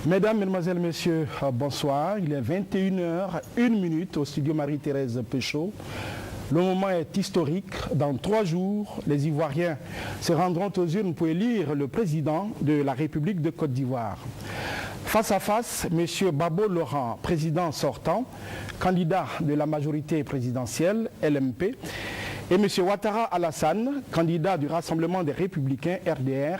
Mesdames, Mesdemoiselles, Messieurs, bonsoir. Il est 21h01 au studio Marie-Thérèse Péchaud. Le moment est historique. Dans 3 jours, les Ivoiriens se rendront aux urnes pour élire le président de la République de Côte d'Ivoire. Face à face, M. Babo Laurent, président sortant, candidat de la majorité présidentielle, LMP, et M. Ouattara Alassane, candidat du Rassemblement des Républicains, RDR,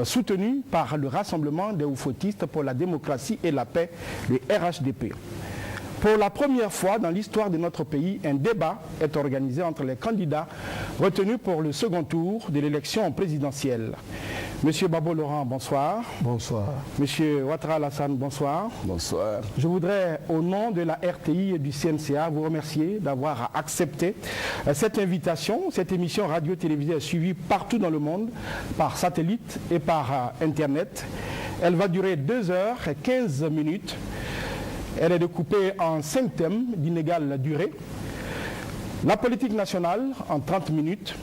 soutenu par le Rassemblement des Oufoutistes pour la démocratie et la paix, le RHDP. Pour la première fois dans l'histoire de notre pays, un débat est organisé entre les candidats retenus pour le second tour de l'élection présidentielle. Monsieur Babo Laurent, bonsoir. Bonsoir. Monsieur Ouattara Alassane, bonsoir. Bonsoir. Je voudrais, au nom de la RTI et du CNCA, vous remercier d'avoir accepté cette invitation. Cette émission radio-télévisée est suivie partout dans le monde, par satellite et par Internet. Elle va durer 2h15. Elle est découpée en 5 thèmes d'inégale durée. La politique nationale en 30 minutes.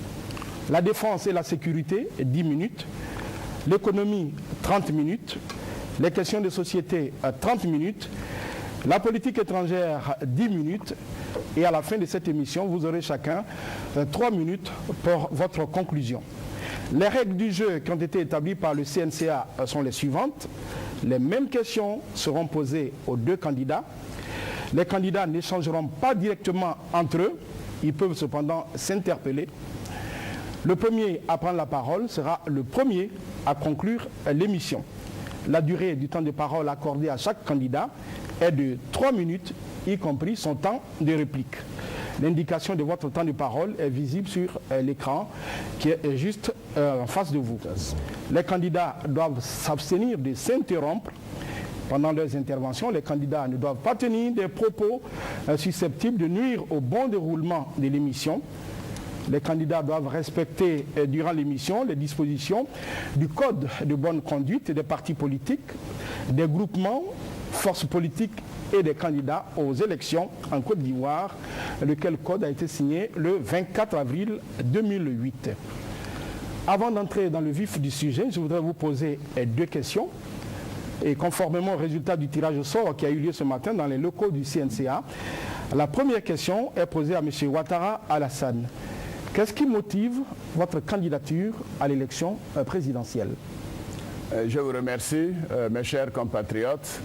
La défense et la sécurité, 10 minutes. L'économie, 30 minutes. Les questions de société, 30 minutes. La politique étrangère, 10 minutes. Et à la fin de cette émission, vous aurez chacun 3 minutes pour votre conclusion. Les règles du jeu qui ont été établies par le CNCA sont les suivantes. Les mêmes questions seront posées aux 2 candidats. Les candidats n'échangeront pas directement entre eux. Ils peuvent cependant s'interpeller. Le premier à prendre la parole sera le premier à conclure l'émission. La durée du temps de parole accordé à chaque candidat est de 3 minutes, y compris son temps de réplique. L'indication de votre temps de parole est visible sur l'écran qui est juste en face de vous. Les candidats doivent s'abstenir de s'interrompre pendant leurs interventions. Les candidats ne doivent pas tenir des propos susceptibles de nuire au bon déroulement de l'émission. Les candidats doivent respecter durant l'émission les dispositions du Code de bonne conduite des partis politiques, des groupements, forces politiques et des candidats aux élections en Côte d'Ivoire, lequel code a été signé le 24 avril 2008. Avant d'entrer dans le vif du sujet, je voudrais vous poser 2 questions. Et conformément au résultat du tirage au sort qui a eu lieu ce matin dans les locaux du CNCA, la première question est posée à M. Ouattara Alassane. Qu'est-ce qui motive votre candidature à l'élection présidentielle? Je vous remercie, mes chers compatriotes.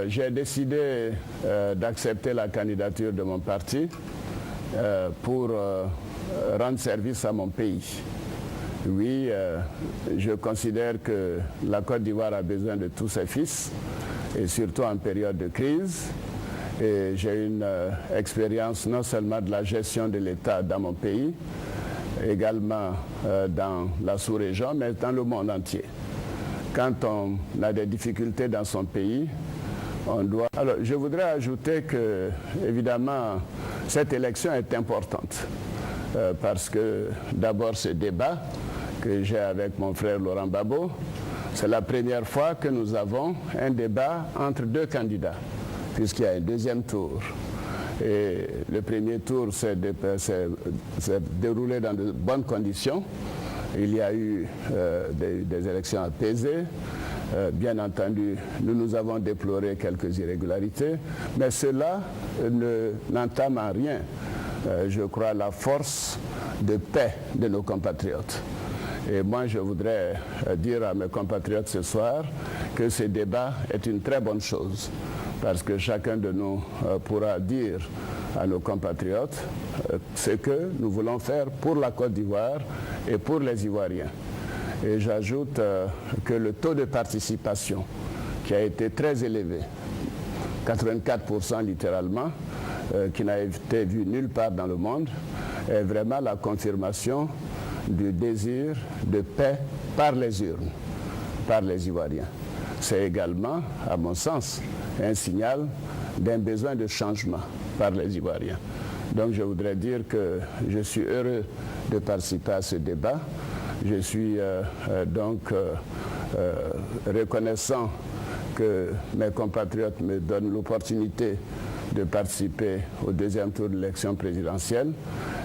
J'ai décidé d'accepter la candidature de mon parti pour rendre service à mon pays. Oui, je considère que la Côte d'Ivoire a besoin de tous ses fils, et surtout en période de crise. Et j'ai une expérience non seulement de la gestion de l'État dans mon pays, également dans la sous-région, mais dans le monde entier. Quand on a des difficultés dans son pays, on doit... Alors, je voudrais ajouter que, évidemment, cette élection est importante. Parce que, d'abord, ce débat que j'ai avec mon frère Laurent Babo, c'est la première fois que nous avons un débat entre 2 candidats, puisqu'il y a un deuxième tour. Et le premier tour s'est déroulé dans de bonnes conditions. Il y a eu des élections apaisées. Bien entendu, nous avons déploré quelques irrégularités, mais cela n'entame en rien, je crois, la force de paix de nos compatriotes. Et moi, je voudrais dire à mes compatriotes ce soir que ce débat est une très bonne chose, parce que chacun de nous pourra dire à nos compatriotes ce que nous voulons faire pour la Côte d'Ivoire et pour les Ivoiriens. Et j'ajoute que le taux de participation, qui a été très élevé, 84% littéralement, qui n'a été vu nulle part dans le monde, est vraiment la confirmation du désir de paix par les urnes, par les Ivoiriens. C'est également, à mon sens, un signal d'un besoin de changement par les Ivoiriens. Donc je voudrais dire que je suis heureux de participer à ce débat. Je suis reconnaissant que mes compatriotes me donnent l'opportunité de participer au deuxième tour de l'élection présidentielle.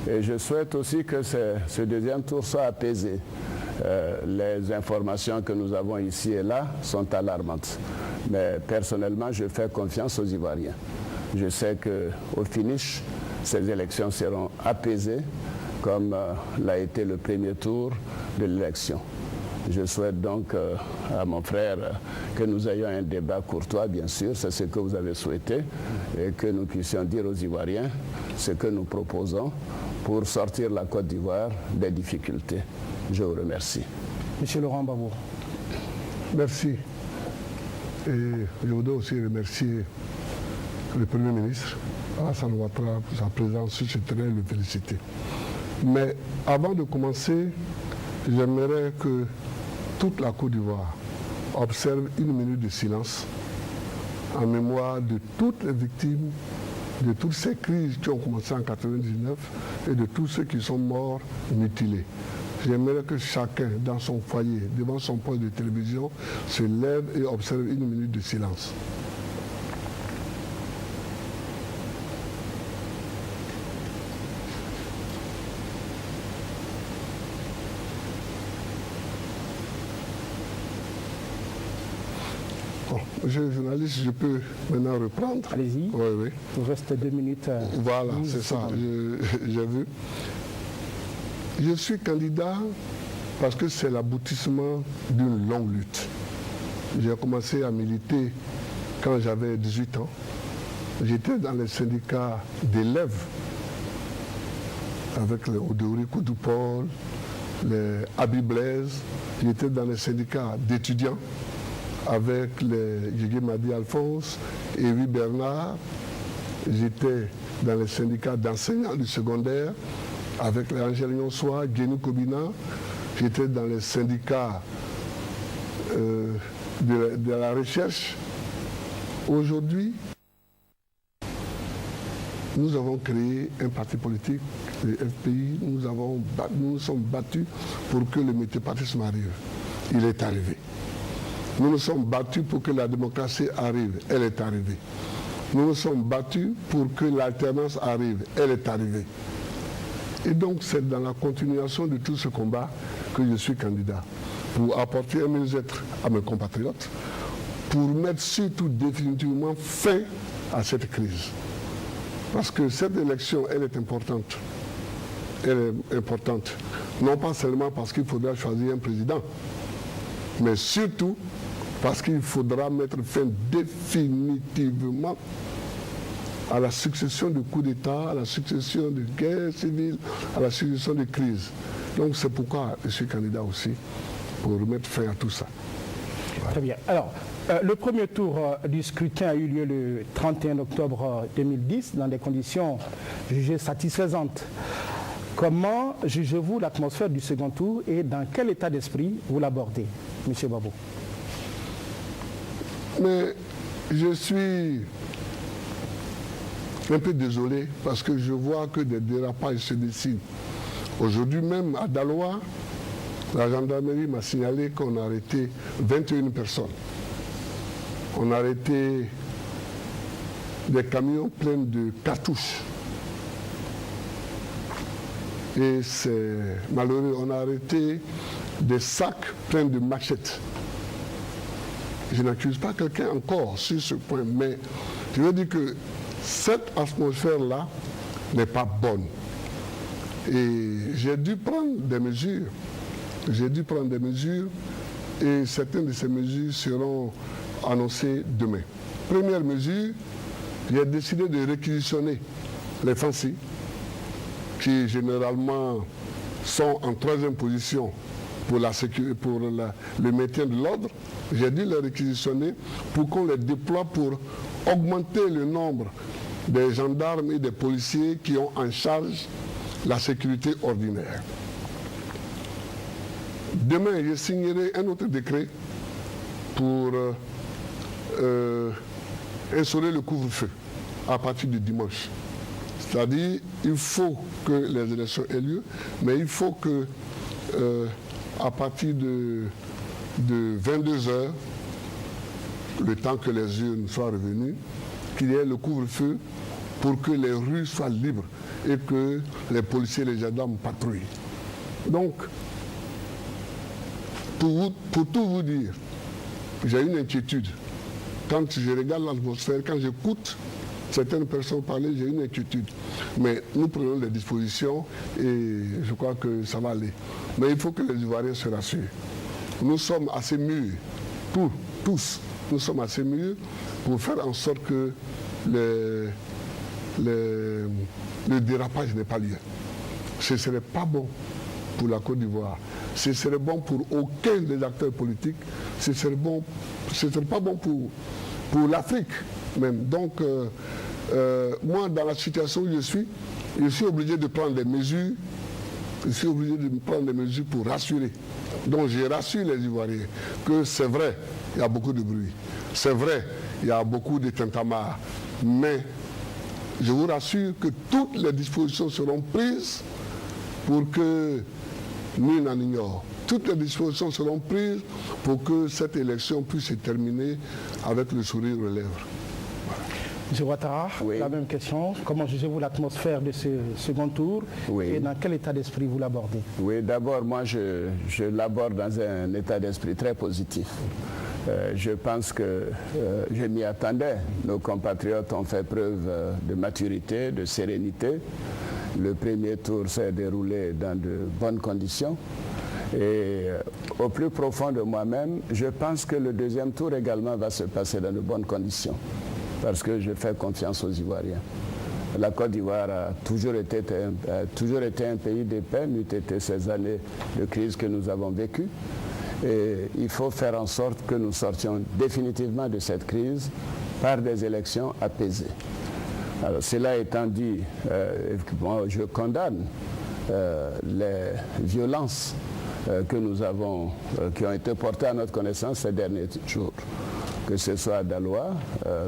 Et je souhaite aussi que ce deuxième tour soit apaisé les informations que nous avons ici et là sont alarmantes. Mais personnellement, je fais confiance aux Ivoiriens. Je sais qu'au finish, ces élections seront apaisées, comme l'a été le premier tour de l'élection. Je souhaite donc à mon frère que nous ayons un débat courtois, bien sûr, c'est ce que vous avez souhaité, et que nous puissions dire aux Ivoiriens ce que nous proposons pour sortir la Côte d'Ivoire des difficultés. Je vous remercie. Monsieur Laurent Gbagbo. Merci. Et je voudrais aussi remercier le Premier ministre, Alassane Ouattara, pour sa présence sur ce terrain et le féliciter. Mais avant de commencer, j'aimerais que toute la Côte d'Ivoire observe une minute de silence en mémoire de toutes les victimes, de toutes ces crises qui ont commencé en 1999 et de tous ceux qui sont morts mutilés. J'aimerais que chacun, dans son foyer, devant son poste de télévision, se lève et observe une minute de silence. Bon, monsieur le journaliste, je peux maintenant reprendre. Allez-y. Oui, oui. Il vous reste 2 minutes. Voilà, c'est ça, j'ai vu. Je suis candidat parce que c'est l'aboutissement d'une longue lutte. J'ai commencé à militer quand j'avais 18 ans. J'étais dans les syndicats d'élèves avec les Odeuri Koudoupol, les Abi Blaise. J'étais dans les syndicats d'étudiants avec les Yégué Madi Alphonse, Evi Bernard. J'étais dans les syndicats d'enseignants du secondaire avec les Angèle Nyonsoa, Guénou Kobina. J'étais dans les syndicats de la recherche. Aujourd'hui, nous avons créé un parti politique, le FPI. Nous nous sommes battus pour que le multipartisme arrive. Il est arrivé. Nous nous sommes battus pour que la démocratie arrive. Elle est arrivée. Nous nous sommes battus pour que l'alternance arrive. Elle est arrivée. Et donc, c'est dans la continuation de tout ce combat que je suis candidat, pour apporter un mieux-être à mes compatriotes, pour mettre surtout définitivement fin à cette crise. Parce que cette élection, elle est importante. Elle est importante, non pas seulement parce qu'il faudra choisir un président, mais surtout parce qu'il faudra mettre fin définitivement à la succession de coups d'État, à la succession de guerres civiles, à la succession de crises. Donc c'est pourquoi je suis candidat aussi, pour mettre fin à tout ça. Voilà. Très bien. Alors, le premier tour du scrutin a eu lieu le 31 octobre 2010 dans des conditions jugées satisfaisantes. Comment jugez-vous l'atmosphère du second tour et dans quel état d'esprit vous l'abordez, M. Gbagbo? Mais je suis un peu désolé parce que je vois que des dérapages se dessinent. Aujourd'hui même, à Daloa, la gendarmerie m'a signalé qu'on a arrêté 21 personnes. On a arrêté des camions pleins de cartouches. Et c'est malheureux, on a arrêté des sacs pleins de machettes. Je n'accuse pas quelqu'un encore sur ce point, mais je veux dire que cette atmosphère-là n'est pas bonne. Et j'ai dû prendre des mesures. J'ai dû prendre des mesures et certaines de ces mesures seront annoncées demain. Première mesure, j'ai décidé de réquisitionner les Fancy, qui généralement sont en troisième position pour le maintien de l'ordre. J'ai dû les réquisitionner pour qu'on les déploie pour augmenter le nombre des gendarmes et des policiers qui ont en charge la sécurité ordinaire. Demain, je signerai un autre décret pour instaurer le couvre-feu à partir du dimanche. C'est-à-dire, il faut que les élections aient lieu, mais il faut que, à partir de 22 heures, le temps que les urnes soient revenues, qu'il y ait le couvre-feu pour que les rues soient libres et que les policiers et les gendarmes patrouillent. Donc, pour tout vous dire, j'ai une inquiétude. Quand je regarde l'atmosphère, quand j'écoute certaines personnes parler, j'ai une inquiétude. Mais nous prenons des dispositions et je crois que ça va aller. Mais il faut que les Ivoiriens se rassurent. Nous sommes assez mûrs, tous, nous sommes assez mûrs pour faire en sorte que le dérapage n'ait pas lieu. Ce ne serait pas bon pour la Côte d'Ivoire. Ce serait bon pour aucun des acteurs politiques. Ce ne serait pas bon pour l'Afrique même. Donc, moi, dans la situation où je suis obligé de prendre des mesures. Je suis obligé de prendre des mesures pour rassurer. Donc, je rassure les Ivoiriens que c'est vrai, il y a beaucoup de bruit. C'est vrai, il y a beaucoup de tintamarre. Mais je vous rassure que toutes les dispositions seront prises pour que nul n'en ignore. Toutes les dispositions seront prises pour que cette élection puisse se terminer avec le sourire aux lèvres. M. Ouattara, oui. La même question. Comment jugez-vous l'atmosphère de ce second tour et dans quel état d'esprit vous l'abordez? Oui, d'abord, moi, je l'aborde dans un état d'esprit très positif. Je pense que je m'y attendais. Nos compatriotes ont fait preuve de maturité, de sérénité. Le premier tour s'est déroulé dans de bonnes conditions. Et au plus profond de moi-même, je pense que le deuxième tour également va se passer dans de bonnes conditions. Parce que je fais confiance aux Ivoiriens. La Côte d'Ivoire a toujours été un pays de paix, n'eût été ces années de crise que nous avons vécues. Et il faut faire en sorte que nous sortions définitivement de cette crise par des élections apaisées. Alors, cela étant dit, je condamne les violences que nous avons, qui ont été portées à notre connaissance ces derniers jours. Que ce soit à Daloa,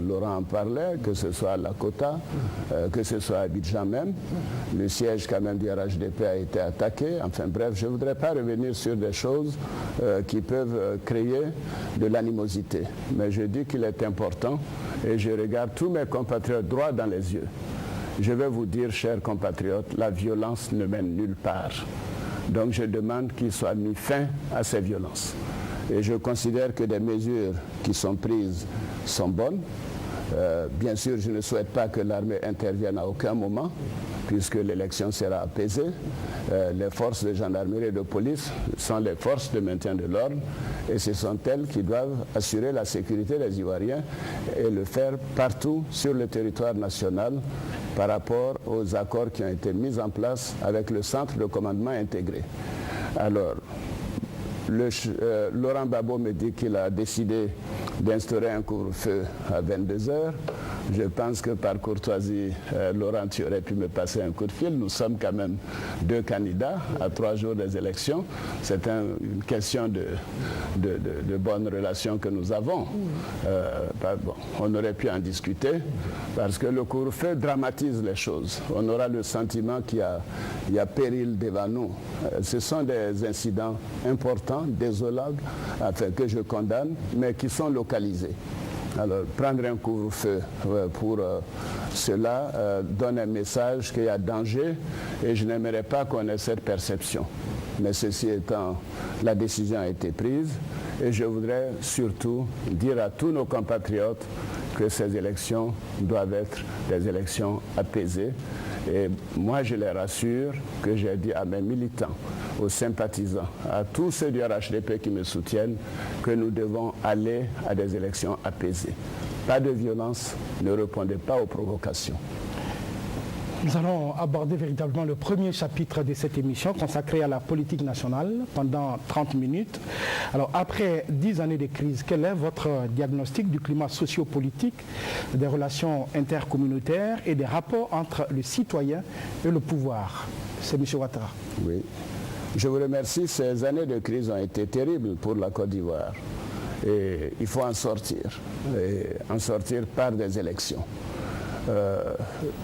Laurent en parlait, que ce soit à Lakota, que ce soit à Abidjan même. Le siège quand même du RHDP a été attaqué. Enfin bref, je ne voudrais pas revenir sur des choses qui peuvent créer de l'animosité. Mais je dis qu'il est important et je regarde tous mes compatriotes droit dans les yeux. Je vais vous dire, chers compatriotes, la violence ne mène nulle part. Donc je demande qu'il soit mis fin à ces violences. Et je considère que des mesures qui sont prises sont bonnes. Bien sûr, je ne souhaite pas que l'armée intervienne à aucun moment, puisque l'élection sera apaisée. Les forces de gendarmerie et de police sont les forces de maintien de l'ordre, et ce sont elles qui doivent assurer la sécurité des Ivoiriens et le faire partout sur le territoire national par rapport aux accords qui ont été mis en place avec le centre de commandement intégré. Alors, Laurent Gbagbo me dit qu'il a décidé d'instaurer un couvre-feu à 22 heures. Je pense que par courtoisie, Laurent, tu aurais pu me passer un coup de fil. Nous sommes quand même 2 candidats à 3 jours des élections. C'est une question de bonnes relations que nous avons. On aurait pu en discuter parce que le couvre-feu dramatise les choses. On aura le sentiment qu'il y a péril devant nous. Ce sont des incidents importants, désolants, que je condamne, mais qui sont localisés. Alors, prendre un couvre-feu pour cela donne un message qu'il y a danger et je n'aimerais pas qu'on ait cette perception. Mais ceci étant, la décision a été prise et je voudrais surtout dire à tous nos compatriotes que ces élections doivent être des élections apaisées. Et moi, je les rassure que j'ai dit à mes militants, aux sympathisants, à tous ceux du RHDP qui me soutiennent, que nous devons aller à des élections apaisées. Pas de violence, ne répondez pas aux provocations. Nous allons aborder véritablement le premier chapitre de cette émission consacrée à la politique nationale pendant 30 minutes. Alors, après 10 années de crise, quel est votre diagnostic du climat sociopolitique, des relations intercommunautaires et des rapports entre le citoyen et le pouvoir? C'est M. Ouattara. Oui. Je vous remercie. Ces années de crise ont été terribles pour la Côte d'Ivoire. Et il faut en sortir. Et en sortir par des élections.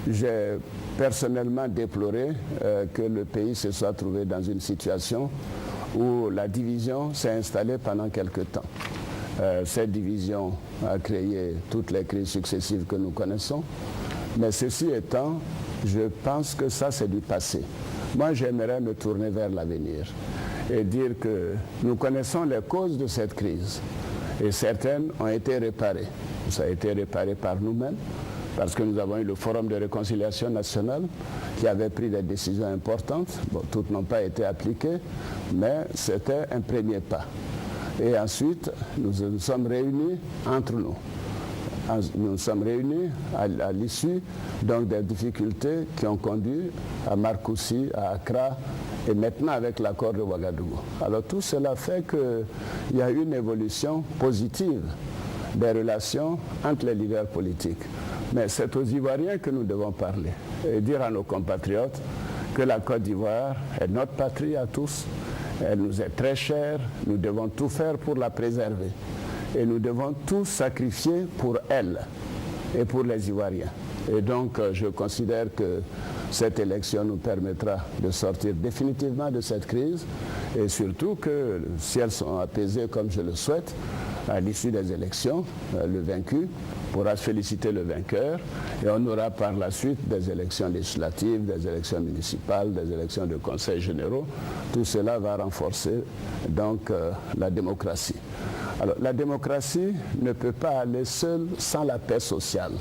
J'ai personnellement déploré que le pays se soit trouvé dans une situation où la division s'est installée pendant quelque temps. Cette division a créé toutes les crises successives que nous connaissons. Mais ceci étant, je pense que ça c'est du passé. Moi j'aimerais me tourner vers l'avenir. et dire que nous connaissons les causes de cette crise et certaines ont été réparées. Ça a été réparé par nous-mêmes parce que nous avons eu le Forum de réconciliation nationale qui avait pris des décisions importantes. Bon, toutes n'ont pas été appliquées, mais c'était un premier pas. Et ensuite, nous nous sommes réunis entre nous. Nous nous sommes réunis à l'issue donc des difficultés qui ont conduit à Marcoussis, à Accra et maintenant avec l'accord de Ouagadougou. Alors tout cela fait qu'il y a une évolution positive des relations entre les leaders politiques. Mais c'est aux Ivoiriens que nous devons parler et dire à nos compatriotes que la Côte d'Ivoire est notre patrie à tous. Elle nous est très chère, nous devons tout faire pour la préserver. Et nous devons tout sacrifier pour elle et pour les Ivoiriens. Et donc, je considère que cette élection nous permettra de sortir définitivement de cette crise et surtout que, si elles sont apaisées comme je le souhaite, à l'issue des élections, le vaincu pourra féliciter le vainqueur et on aura par la suite des élections législatives, des élections municipales, des élections de conseils généraux. Tout cela va renforcer donc la démocratie. Alors, la démocratie ne peut pas aller seule sans la paix sociale.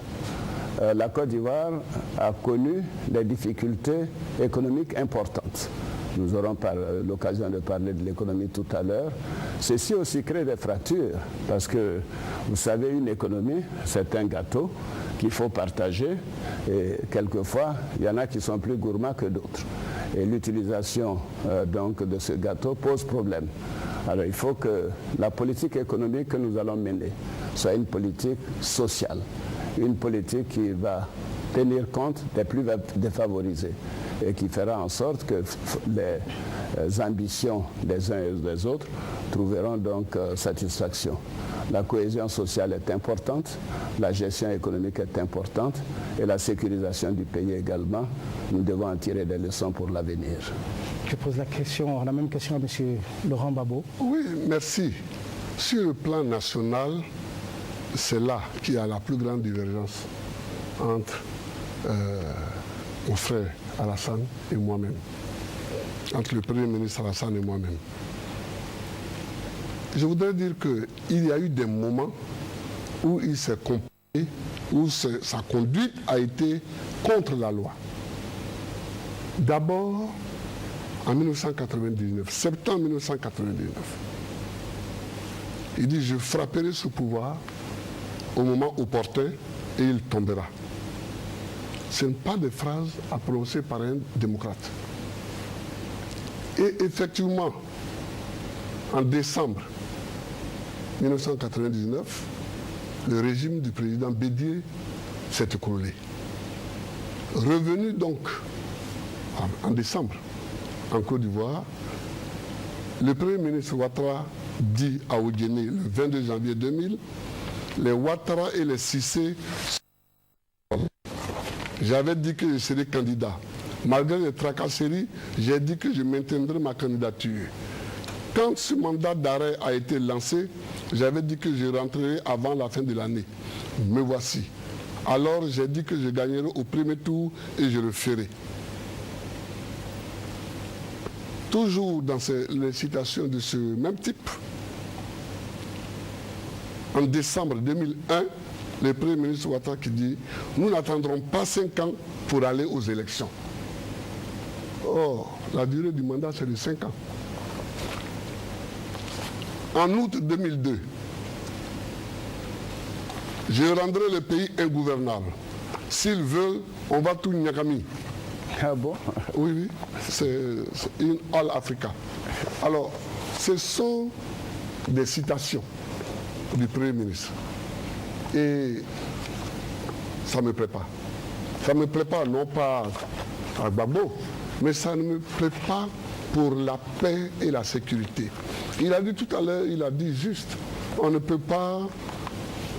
La Côte d'Ivoire a connu des difficultés économiques importantes. Nous aurons l'occasion de parler de l'économie tout à l'heure. Ceci aussi crée des fractures parce que, vous savez, une économie, c'est un gâteau qu'il faut partager et quelquefois, il y en a qui sont plus gourmands que d'autres. Et l'utilisation donc de ce gâteau pose problème. Alors il faut que la politique économique que nous allons mener soit une politique sociale, une politique qui va tenir compte des plus défavorisés et qui fera en sorte que les ambitions des uns et des autres trouveront donc satisfaction. La cohésion sociale est importante, la gestion économique est importante et la sécurisation du pays également. Nous devons en tirer des leçons pour l'avenir. Je pose la même question à M. Laurent Gbagbo. Oui, merci. Sur le plan national, c'est là qu'il y a la plus grande divergence entre mon frère Alassane et moi-même, entre le Premier ministre Alassane et moi-même. Je voudrais dire qu'il y a eu des moments où il s'est comporté, où sa conduite a été contre la loi. D'abord, en 1999, septembre 1999, il dit « Je frapperai ce pouvoir au moment opportun et il tombera ». Ce ne sont pas des phrases à prononcer par un démocrate. Et effectivement, en décembre 1999, le régime du président Bédié s'est écroulé. Revenu donc en décembre en Côte d'Ivoire, le Premier ministre Ouattara dit à Ouguéné le 22 janvier 2000, les Ouattara et les Cissé, j'avais dit que je serais candidat. Malgré les tracasseries, j'ai dit que je maintiendrai ma candidature. Quand ce mandat d'arrêt a été lancé, j'avais dit que je rentrerai avant la fin de l'année. Me voici. Alors j'ai dit que je gagnerai au premier tour et je le ferai. Toujours dans les citations de ce même type, en décembre 2001, le Premier ministre Ouattara qui dit « Nous n'attendrons pas 5 ans pour aller aux élections ». Or, la durée du mandat, c'est de 5 ans. En août 2002, je rendrai le pays ingouvernable. S'ils veulent, on va tout Nyakami. Ah bon? Oui, oui, c'est une All Africa. Alors, ce sont des citations du Premier ministre. Et ça ne me plaît pas. Ça ne me plaît pas, non pas à Gbagbo, mais ça ne me plaît pas pour la paix et la sécurité. Il a dit tout à l'heure, il a dit juste, on ne peut pas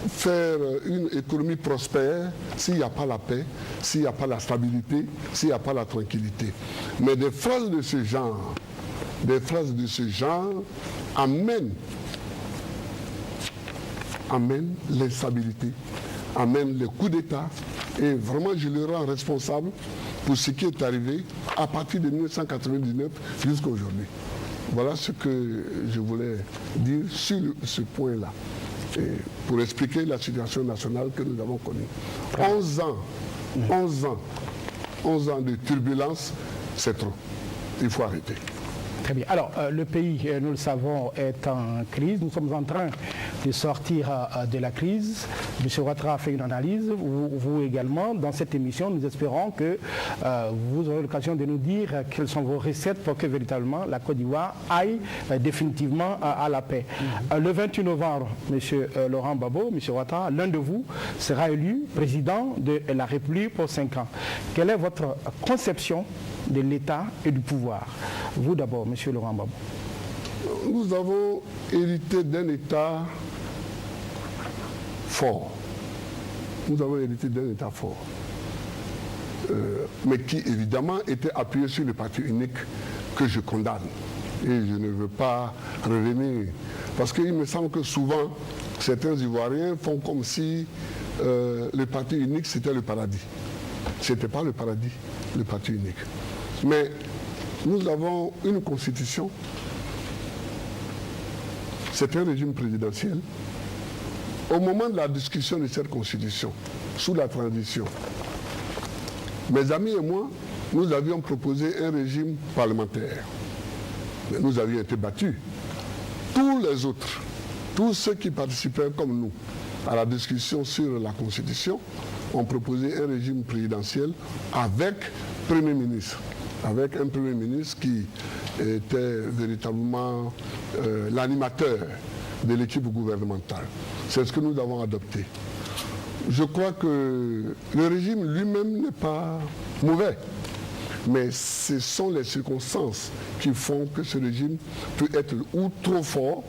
faire une économie prospère s'il n'y a pas la paix, s'il n'y a pas la stabilité, s'il n'y a pas la tranquillité. Mais des phrases de ce genre amènent l'instabilité, amènent les coups d'État, et vraiment je le rends responsable pour ce qui est arrivé à partir de 1999 jusqu'à aujourd'hui. Voilà ce que je voulais dire sur ce point-là, pour expliquer la situation nationale que nous avons connue. 11 ans de turbulence, c'est trop. Il faut arrêter. Très bien. Alors, le pays, nous le savons, est en crise. Nous sommes en train de sortir de la crise. M. Ouattara a fait une analyse, vous également. Dans cette émission, nous espérons que vous aurez l'occasion de nous dire quelles sont vos recettes pour que véritablement la Côte d'Ivoire aille définitivement à la paix. Le 28 novembre, M. Laurent Gbagbo, M. Ouattara, l'un de vous sera élu président de la République pour 5 ans. Quelle est votre conception de l'État et du pouvoir? Vous d'abord, M. Laurent Gbagbo. Nous avons hérité d'un État fort. Nous avons hérité d'un État fort. Mais qui évidemment était appuyé sur le parti unique que je condamne. Et je ne veux pas revenir. Parce qu'il me semble que souvent, certains Ivoiriens font comme si le parti unique c'était le paradis. Ce n'était pas le paradis, le parti unique. Mais nous avons une constitution, c'est un régime présidentiel. Au moment de la discussion de cette constitution, sous la transition, mes amis et moi, nous avions proposé un régime parlementaire. Mais nous avions été battus. Tous les autres, tous ceux qui participaient comme nous à la discussion sur la constitution, ont proposé un régime présidentiel avec Premier ministre. Avec un Premier ministre qui était véritablement l'animateur de l'équipe gouvernementale. C'est ce que nous avons adopté. Je crois que le régime lui-même n'est pas mauvais, mais ce sont les circonstances qui font que ce régime peut être ou trop fort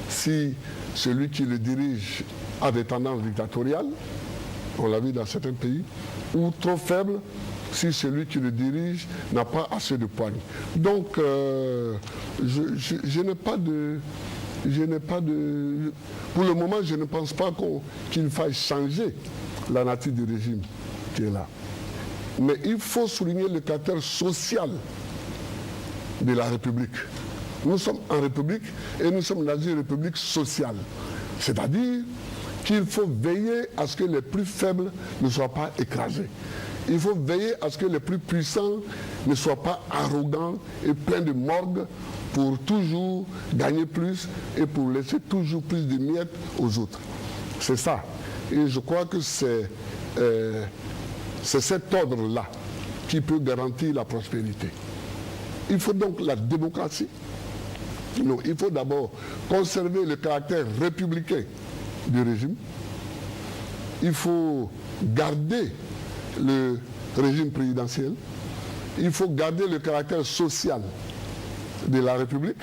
si celui qui le dirige a des tendances dictatoriales, on l'a vu dans certains pays, ou trop faible si celui qui le dirige n'a pas assez de poigne. Donc, je n'ai pas de... Pour le moment, je ne pense pas qu'il faille changer la nature du régime qui est là. Mais il faut souligner le caractère social de la République. Nous sommes en République et nous sommes dans une République sociale. C'est-à-dire qu'il faut veiller à ce que les plus faibles ne soient pas écrasés. Il faut veiller à ce que les plus puissants ne soient pas arrogants et pleins de morgue pour toujours gagner plus et pour laisser toujours plus de miettes aux autres. C'est ça. Et je crois que c'est cet ordre-là qui peut garantir la prospérité. Il faut donc la démocratie. Non, il faut d'abord conserver le caractère républicain du régime. Il faut garder le régime présidentiel. Il faut garder le caractère social de la République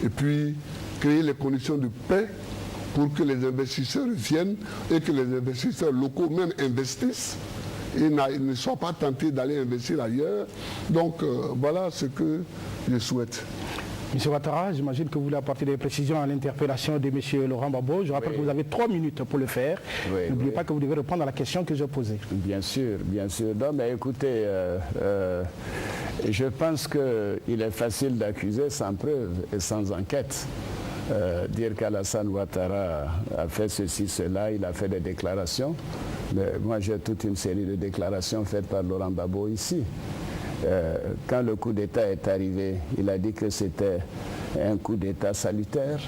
et puis créer les conditions de paix pour que les investisseurs viennent et que les investisseurs locaux même investissent et ne soient pas tentés d'aller investir ailleurs. Donc voilà ce que je souhaite. M. Ouattara, j'imagine que vous voulez apporter des précisions à l'interpellation de M. Laurent Gbagbo. Je rappelle que vous avez 3 minutes pour le faire. N'oubliez pas que vous devez répondre à la question que j'ai posée. Bien sûr, bien sûr. Non, mais écoutez, je pense qu'il est facile d'accuser sans preuve et sans enquête. Dire qu'Alassane Ouattara a fait ceci, cela, il a fait des déclarations. Mais moi, j'ai toute une série de déclarations faites par Laurent Gbagbo ici. Quand le coup d'État est arrivé, il a dit que c'était un coup d'État salutaire.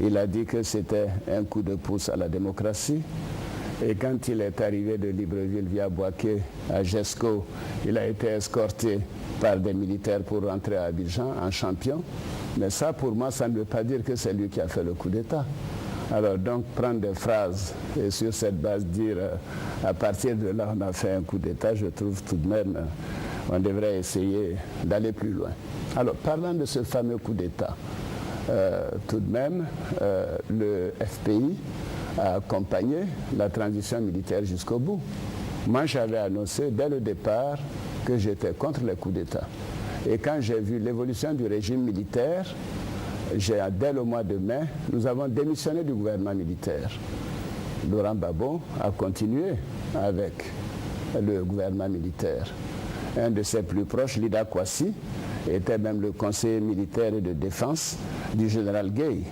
Il a dit que c'était un coup de pouce à la démocratie. Et quand il est arrivé de Libreville via Boaké à Gesco, il a été escorté par des militaires pour rentrer à Abidjan en champion. Mais ça, pour moi, ça ne veut pas dire que c'est lui qui a fait le coup d'État. Alors donc prendre des phrases et sur cette base dire à partir de là on a fait un coup d'État, je trouve tout de même on devrait essayer d'aller plus loin. Alors parlant de ce fameux coup d'État, tout de même le FPI a accompagné la transition militaire jusqu'au bout. Moi j'avais annoncé dès le départ que j'étais contre les coups d'État. Et quand j'ai vu l'évolution du régime militaire, dès le mois de mai, nous avons démissionné du gouvernement militaire. Laurent Gbagbo a continué avec le gouvernement militaire. Un de ses plus proches, Lida Kwasi, était même le conseiller militaire et de défense du général Gueye.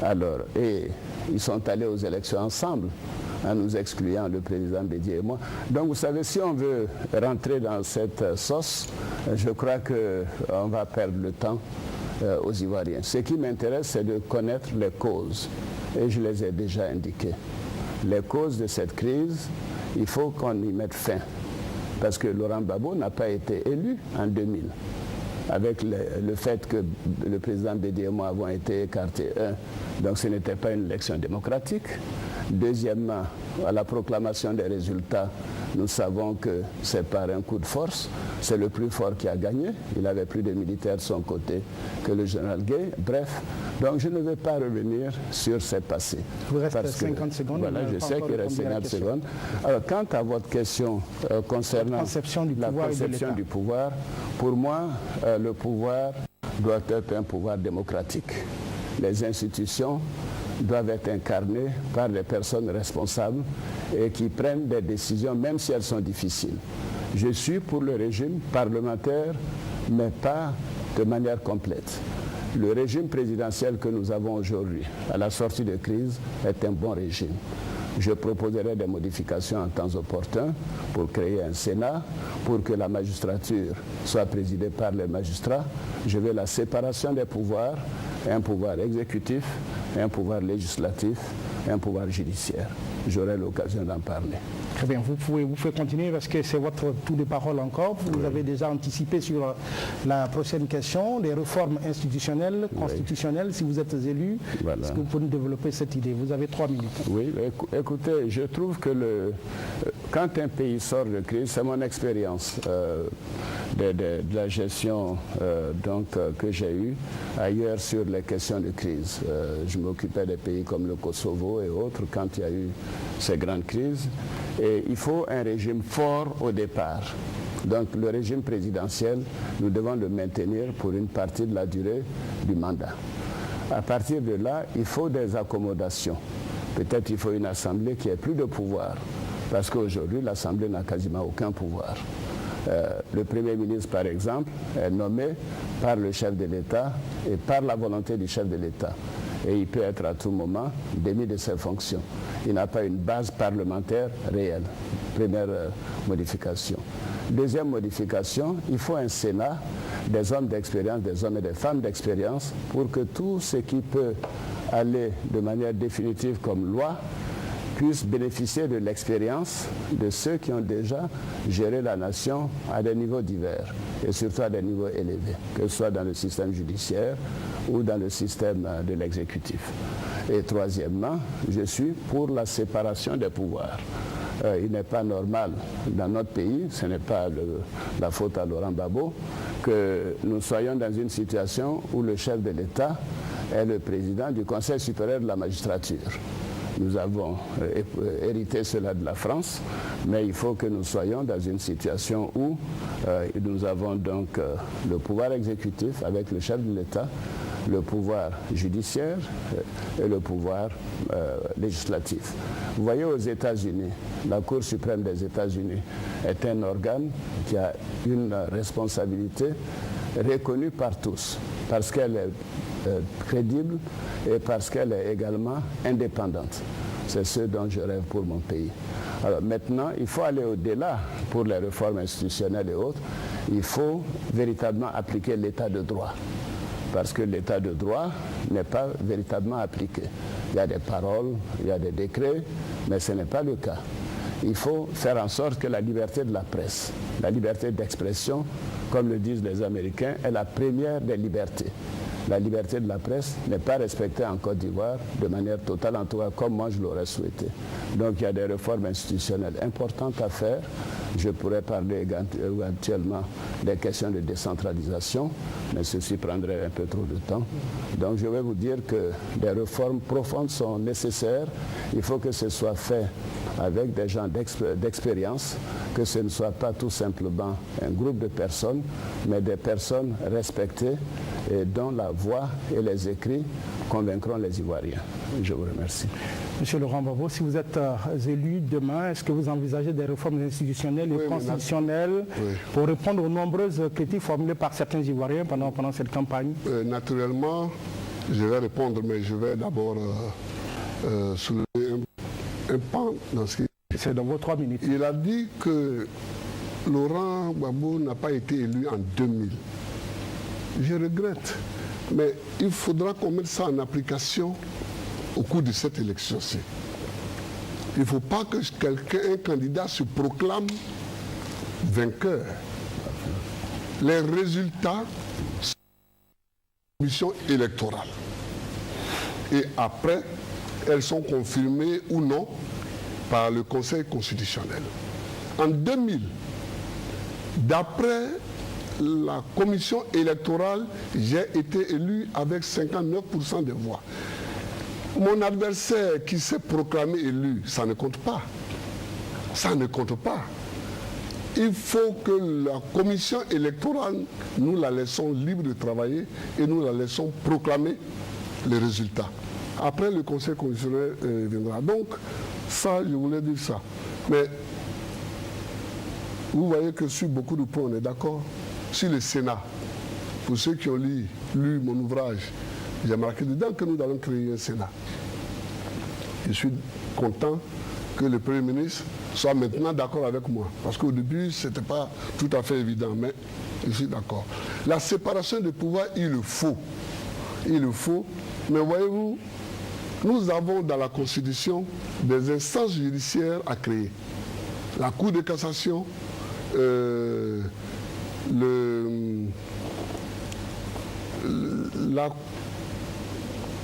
Alors, et ils sont allés aux élections ensemble, en nous excluant, le président Bédié et moi. Donc vous savez, si on veut rentrer dans cette sauce, je crois qu'on va perdre le temps aux Ivoiriens. Ce qui m'intéresse, c'est de connaître les causes. Et je les ai déjà indiquées. Les causes de cette crise, il faut qu'on y mette fin. Parce que Laurent Gbagbo n'a pas été élu en 2000. Avec le fait que le président Bédié et moi avons été écartés. Donc ce n'était pas une élection démocratique. Deuxièmement, à la proclamation des résultats, nous savons que c'est par un coup de force. C'est le plus fort qui a gagné. Il avait plus de militaires de son côté que le général Gueye. Bref, donc je ne vais pas revenir sur ces passés. Il vous reste 50 secondes. Voilà, je sais qu'il reste 50 secondes. Alors, quant à votre question concernant la conception du pouvoir, pour moi, le pouvoir doit être un pouvoir démocratique. Les institutions doivent être incarnées par des personnes responsables et qui prennent des décisions, même si elles sont difficiles. Je suis pour le régime parlementaire, mais pas de manière complète. Le régime présidentiel que nous avons aujourd'hui, à la sortie de crise, est un bon régime. Je proposerai des modifications en temps opportun pour créer un Sénat, pour que la magistrature soit présidée par les magistrats. Je veux la séparation des pouvoirs, un pouvoir exécutif, un pouvoir législatif, un pouvoir judiciaire. J'aurai l'occasion d'en parler. Très bien, vous pouvez continuer parce que c'est votre tour de parole encore. Vous avez déjà anticipé sur la prochaine question, les réformes institutionnelles, constitutionnelles, si vous êtes élu. Voilà. Est-ce que vous pouvez développer cette idée? Vous avez 3 minutes. Oui, écoutez, je trouve que quand un pays sort de crise, c'est mon expérience de la gestion que j'ai eue ailleurs sur les questions de crise. Je m'occupais des pays comme le Kosovo et autres quand il y a eu ces grandes crises. Et il faut un régime fort au départ. Donc le régime présidentiel, nous devons le maintenir pour une partie de la durée du mandat. À partir de là, il faut des accommodations. Peut-être il faut une assemblée qui ait plus de pouvoir, parce qu'aujourd'hui, l'assemblée n'a quasiment aucun pouvoir. Le Premier ministre, par exemple, est nommé par le chef de l'État et par la volonté du chef de l'État. Et il peut être à tout moment démis de ses fonctions. Il n'a pas une base parlementaire réelle. Première modification. Deuxième modification, il faut un Sénat, des hommes d'expérience, des hommes et des femmes d'expérience, pour que tout ce qui peut aller de manière définitive comme loi puisse bénéficier de l'expérience de ceux qui ont déjà géré la nation à des niveaux divers et surtout à des niveaux élevés, que ce soit dans le système judiciaire ou dans le système de l'exécutif. Et troisièmement, je suis pour la séparation des pouvoirs. Il n'est pas normal dans notre pays, ce n'est pas la faute à Laurent Gbagbo, que nous soyons dans une situation où le chef de l'État est le président du Conseil supérieur de la magistrature. Nous avons hérité cela de la France, mais il faut que nous soyons dans une situation où nous avons donc le pouvoir exécutif avec le chef de l'État, le pouvoir judiciaire et le pouvoir législatif. Vous voyez, aux États-Unis, la Cour suprême des États-Unis est un organe qui a une responsabilité reconnue par tous, parce qu'elle est crédible et parce qu'elle est également indépendante. C'est ce dont je rêve pour mon pays. Alors maintenant, il faut aller au-delà pour les réformes institutionnelles et autres. Il faut véritablement appliquer l'état de droit. Parce que l'état de droit n'est pas véritablement appliqué. Il y a des paroles, il y a des décrets, mais ce n'est pas le cas. Il faut faire en sorte que la liberté de la presse, la liberté d'expression, comme le disent les Américains, est la première des libertés. La liberté de la presse n'est pas respectée en Côte d'Ivoire de manière totale, en tout cas comme moi je l'aurais souhaité. Donc il y a des réformes institutionnelles importantes à faire. Je pourrais parler éventuellement des questions de décentralisation, mais ceci prendrait un peu trop de temps. Donc je vais vous dire que des réformes profondes sont nécessaires. Il faut que ce soit fait avec des gens d'expérience, que ce ne soit pas tout simplement un groupe de personnes, mais des personnes respectées et dont la voix et les écrits convaincront les Ivoiriens. Je vous remercie. Monsieur Laurent Gbagbo, si vous êtes élu demain, est-ce que vous envisagez des réformes institutionnelles et constitutionnelles pour répondre aux nombreuses critiques formulées par certains Ivoiriens pendant cette campagne? Naturellement, je vais répondre, mais je vais d'abord soulever un pan dans ce qui... C'est dans vos 3 minutes. Il a dit que Laurent Gbagbo n'a pas été élu en 2000. Je regrette, mais il faudra qu'on mette ça en application au cours de cette élection-ci. Il ne faut pas que un candidat se proclame vainqueur. Les résultats sont une commission électorale. Et après, elles sont confirmées ou non par le Conseil constitutionnel. En 2000, d'après la commission électorale, j'ai été élu avec 59% des voix. Mon adversaire qui s'est proclamé élu, ça ne compte pas. Ça ne compte pas. Il faut que la commission électorale, nous la laissons libre de travailler et nous la laissons proclamer les résultats. Après, le Conseil constitutionnel viendra. Donc, ça, je voulais dire ça. Mais vous voyez que sur beaucoup de points, on est d'accord. Sur le Sénat, pour ceux qui ont lu mon ouvrage, j'ai marqué dedans que nous allons créer un Sénat. Je suis content que le Premier ministre soit maintenant d'accord avec moi. Parce qu'au début, ce n'était pas tout à fait évident, mais je suis d'accord. La séparation des pouvoirs, il le faut. Il le faut. Mais voyez-vous, nous avons dans la Constitution des instances judiciaires à créer. La Cour de cassation,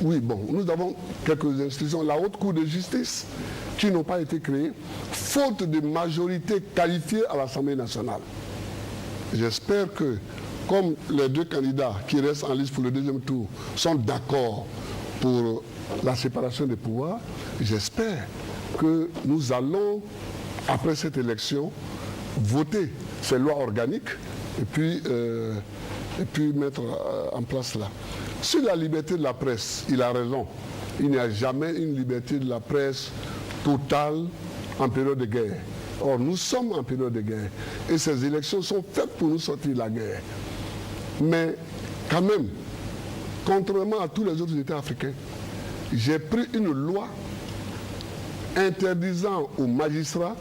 nous avons quelques institutions, la Haute Cour de justice, qui n'ont pas été créées, faute de majorité qualifiée à l'Assemblée nationale. J'espère que, comme les 2 candidats qui restent en liste pour le 2e tour sont d'accord pour la séparation des pouvoirs, j'espère que nous allons, après cette élection, voter ces lois organiques et puis mettre en place là. Sur la liberté de la presse, il a raison. Il n'y a jamais une liberté de la presse totale en période de guerre. Or, nous sommes en période de guerre. Et ces élections sont faites pour nous sortir de la guerre. Mais quand même, contrairement à tous les autres États africains, j'ai pris une loi interdisant aux magistrats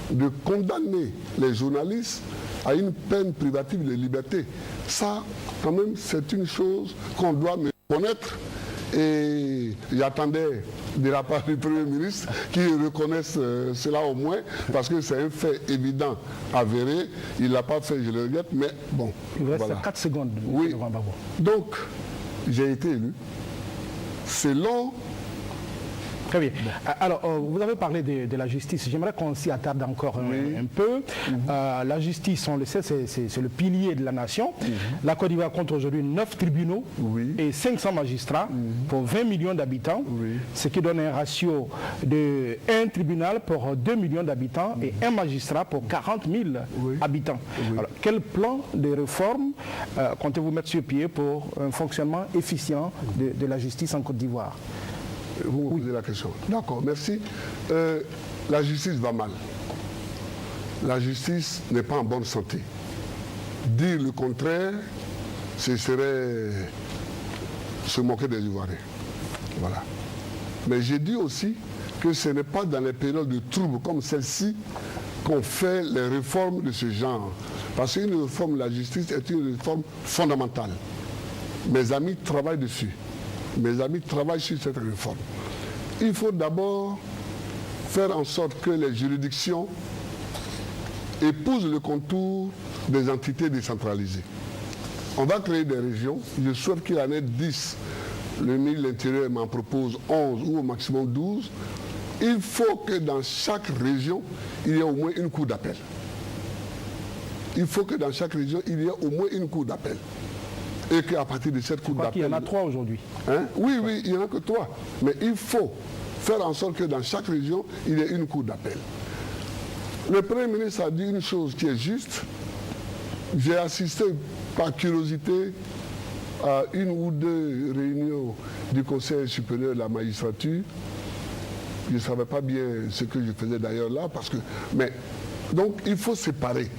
de condamner les journalistes à une peine privative de liberté. Ça, quand même, c'est une chose qu'on doit me connaître. Et j'attendais de la part du Premier ministre qu'il reconnaisse cela au moins, parce que c'est un fait évident, avéré. Il ne l'a pas fait, je le regrette, mais bon. Il vous reste 4 secondes. Oui. Donc, j'ai été élu. C'est long. Très bien. Alors, vous avez parlé de la justice. J'aimerais qu'on s'y attarde encore un peu. La justice, on le sait, c'est le pilier de la nation. La Côte d'Ivoire compte aujourd'hui 9 tribunaux et 500 magistrats pour 20 millions d'habitants, ce qui donne un ratio de 1 tribunal pour 2 millions d'habitants et 1 magistrat pour 40 000 habitants. Alors, quel plan de réforme comptez-vous mettre sur pied pour un fonctionnement efficient de la justice en Côte d'Ivoire? Vous me posez la question. D'accord, merci. La justice va mal. La justice n'est pas en bonne santé. Dire le contraire, ce serait se moquer des Ivoiriens. Voilà. Mais j'ai dit aussi que ce n'est pas dans les périodes de troubles comme celle-ci qu'on fait les réformes de ce genre. Parce qu'une réforme de la justice est une réforme fondamentale. Mes amis travaillent dessus. Mes amis travaillent sur cette réforme. Il faut d'abord faire en sorte que les juridictions épousent le contour des entités décentralisées. On va créer des régions. Je souhaite qu'il y en ait 10. Le ministre de l'Intérieur m'en propose 11 ou au maximum 12. Il faut que dans chaque région, il y ait au moins une cour d'appel. Il faut que dans chaque région, il y ait au moins une cour d'appel. Et qu'à partir de cette cour d'appel... Il y en a 3 aujourd'hui. Hein? Oui, il n'y en a que 3. Mais il faut faire en sorte que dans chaque région, il y ait une cour d'appel. Le Premier ministre a dit une chose qui est juste. J'ai assisté par curiosité à 1 ou 2 réunions du Conseil supérieur de la magistrature. Je ne savais pas bien ce que je faisais d'ailleurs là, donc il faut séparer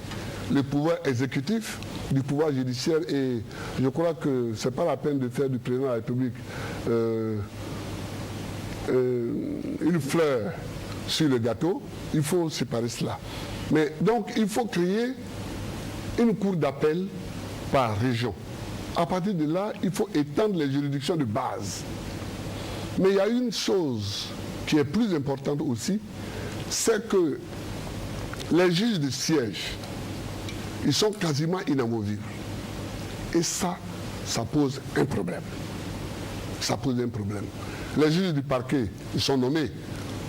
le pouvoir exécutif du pouvoir judiciaire, et je crois que ce n'est pas la peine de faire du président de la République une fleur sur le gâteau. Il faut séparer cela. Mais donc il faut créer une cour d'appel par région. À partir de là, il faut étendre les juridictions de base. Mais il y a une chose qui est plus importante aussi, c'est que les juges de siège, ils sont quasiment inamovibles. Et ça pose un problème. Ça pose un problème. Les juges du parquet, ils sont nommés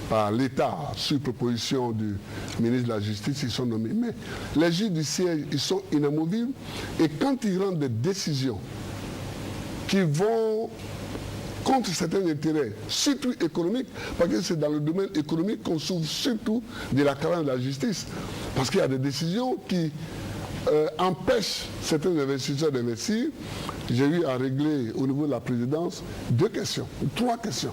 par l'État, sur proposition du ministre de la Justice, ils sont nommés. Mais les juges du siège, ils sont inamovibles. Et quand ils rendent des décisions qui vont contre certains intérêts, surtout économiques, parce que c'est dans le domaine économique qu'on souffre surtout de la carence de la justice. Parce qu'il y a des décisions qui empêchent certains investisseurs d'investir. J'ai eu à régler au niveau de la présidence 3 questions.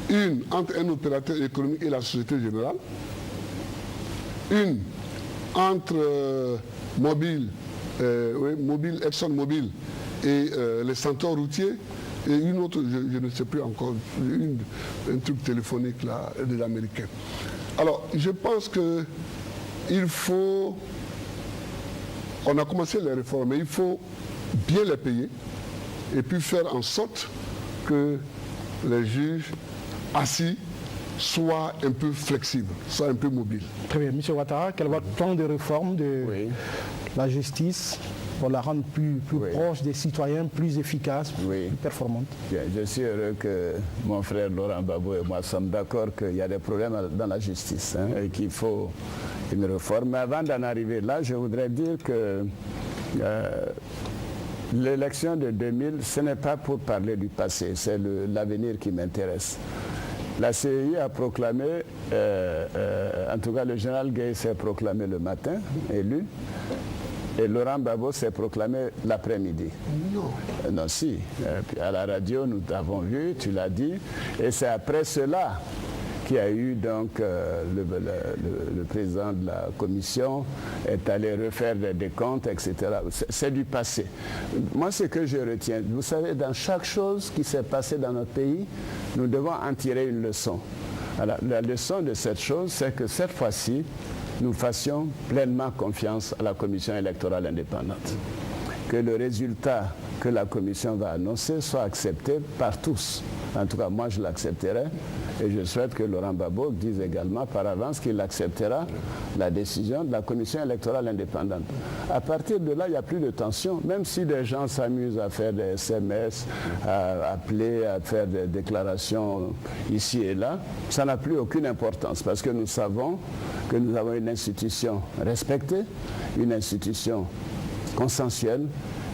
Une entre un opérateur économique et la Société Générale. Une entre ExxonMobil et les centres routiers. Et une autre, je ne sais plus encore, un truc téléphonique là, des Américains. Alors, je pense qu'il faut... On a commencé les réformes, mais il faut bien les payer et puis faire en sorte que les juges assis soient un peu flexibles, soient un peu mobiles. Très bien. M. Ouattara, quel est votre plan de réforme de la justice pour la rendre plus proche des citoyens, plus efficace, plus performante? Bien, je suis heureux que mon frère Laurent Gbagbo et moi sommes d'accord qu'il y a des problèmes dans la justice et qu'il faut une réforme. Mais avant d'en arriver là, je voudrais dire que l'élection de 2000, ce n'est pas pour parler du passé, c'est l'avenir qui m'intéresse. La CEI a proclamé, en tout cas le général Gueye s'est proclamé le matin, élu, et Laurent Gbagbo s'est proclamé l'après-midi. Non, si. Puis à la radio, nous t'avons vu, tu l'as dit, et c'est après cela qu'il y a eu donc le président de la commission est allé refaire des décomptes, etc. C'est du passé. Moi, ce que je retiens, vous savez, dans chaque chose qui s'est passée dans notre pays, nous devons en tirer une leçon. Alors, la leçon de cette chose, c'est que cette fois-ci, nous fassions pleinement confiance à la commission électorale indépendante. Que le résultat que la commission va annoncer soit accepté par tous. En tout cas, moi, je l'accepterai. Et je souhaite que Laurent Gbagbo dise également par avance qu'il acceptera la décision de la commission électorale indépendante. À partir de là, il n'y a plus de tension. Même si des gens s'amusent à faire des SMS, à appeler, à faire des déclarations ici et là, ça n'a plus aucune importance parce que nous savons que nous avons une institution respectée, une institution consensuelle,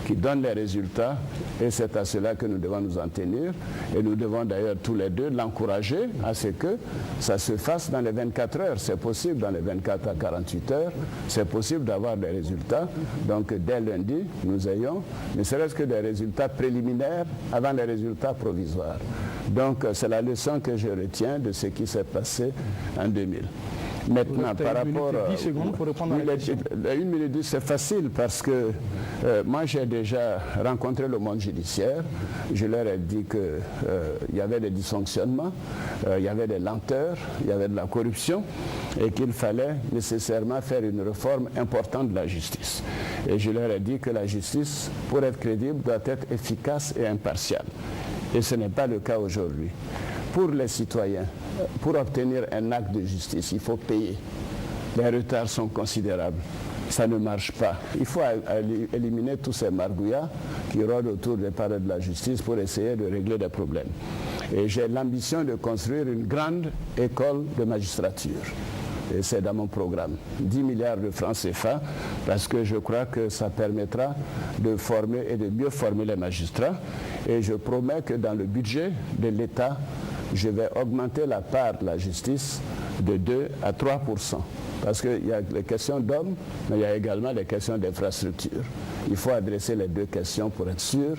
qui donne les résultats, et c'est à cela que nous devons nous en tenir. Et nous devons d'ailleurs tous les deux l'encourager à ce que ça se fasse dans les 24 heures. C'est possible dans les 24 à 48 heures, c'est possible d'avoir des résultats. Donc dès lundi, nous ayons ne serait-ce que des résultats préliminaires avant les résultats provisoires. Donc c'est la leçon que je retiens de ce qui s'est passé en 2000. Maintenant, par rapport... 10 secondes pour répondre à la question. 1 minute 10, c'est facile parce que moi, j'ai déjà rencontré le monde judiciaire. Je leur ai dit qu'il y avait des dysfonctionnements, il y avait des lenteurs, il y avait de la corruption et qu'il fallait nécessairement faire une réforme importante de la justice. Et je leur ai dit que la justice, pour être crédible, doit être efficace et impartiale. Et ce n'est pas le cas aujourd'hui. Pour les citoyens, pour obtenir un acte de justice, il faut payer. Les retards sont considérables. Ça ne marche pas. Il faut éliminer tous ces margouillas qui rôdent autour des palais de la justice pour essayer de régler des problèmes. Et j'ai l'ambition de construire une grande école de magistrature. Et c'est dans mon programme. 10 milliards de francs CFA, parce que je crois que ça permettra de former et de mieux former les magistrats. Et je promets que dans le budget de l'État, je vais augmenter la part de la justice de 2 à 3%. Parce qu'il y a les questions d'hommes, mais il y a également les questions d'infrastructure. il faut adresser les deux questions pour être sûr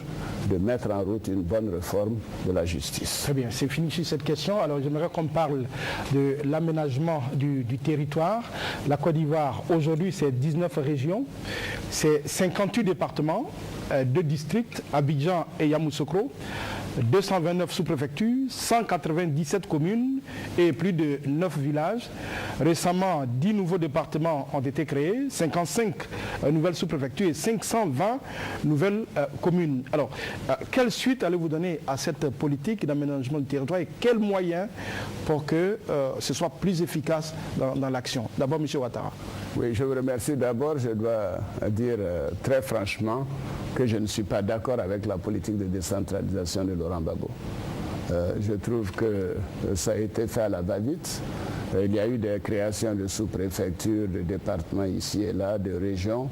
de mettre en route une bonne réforme de la justice. Très bien, c'est fini sur cette question. Alors j'aimerais qu'on parle de l'aménagement du territoire. La Côte d'Ivoire, aujourd'hui, c'est 19 régions, c'est 58 départements, 2 districts, Abidjan et Yamoussoukro, 229 sous-préfectures, 197 communes et plus de 9 villages. Récemment, 10 nouveaux départements ont été créés, 55 nouvelles sous-préfectures et 520 nouvelles communes. Alors, quelle suite allez-vous donner à cette politique d'aménagement du territoire et quels moyens pour que ce soit plus efficace dans l'action? D'abord, M. Ouattara. Oui, je vous remercie. D'abord, je dois dire très franchement que je ne suis pas d'accord avec la politique de décentralisation de Laurent Gbagbo. Je trouve que ça a été fait à la va-vite. Il y a eu des créations de sous-préfectures, de départements ici et là, de régions,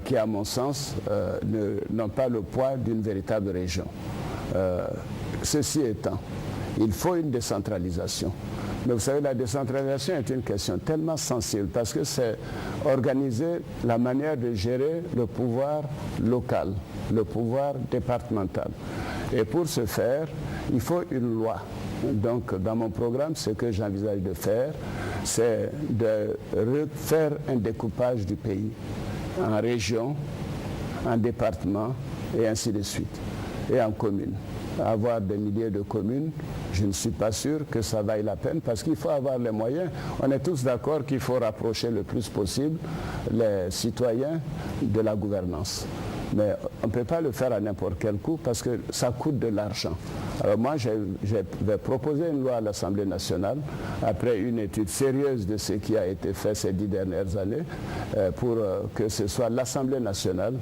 qui, à mon sens, n'ont pas le poids d'une véritable région. Ceci étant, il faut une décentralisation. Mais vous savez, la décentralisation est une question tellement sensible parce que c'est organiser la manière de gérer le pouvoir local, le pouvoir départemental. Et pour ce faire, il faut une loi. Donc, dans mon programme, ce que j'envisage de faire, c'est de refaire un découpage du pays en régions, en départements et ainsi de suite, et en communes. Avoir des milliers de communes, je ne suis pas sûr que ça vaille la peine parce qu'il faut avoir les moyens. On est tous d'accord qu'il faut rapprocher le plus possible les citoyens de la gouvernance. Mais on ne peut pas le faire à n'importe quel coût parce que ça coûte de l'argent. Alors moi, je vais proposer une loi à l'Assemblée nationale après une étude sérieuse de ce qui a été fait ces 10 dernières années pour que ce soit l'Assemblée nationale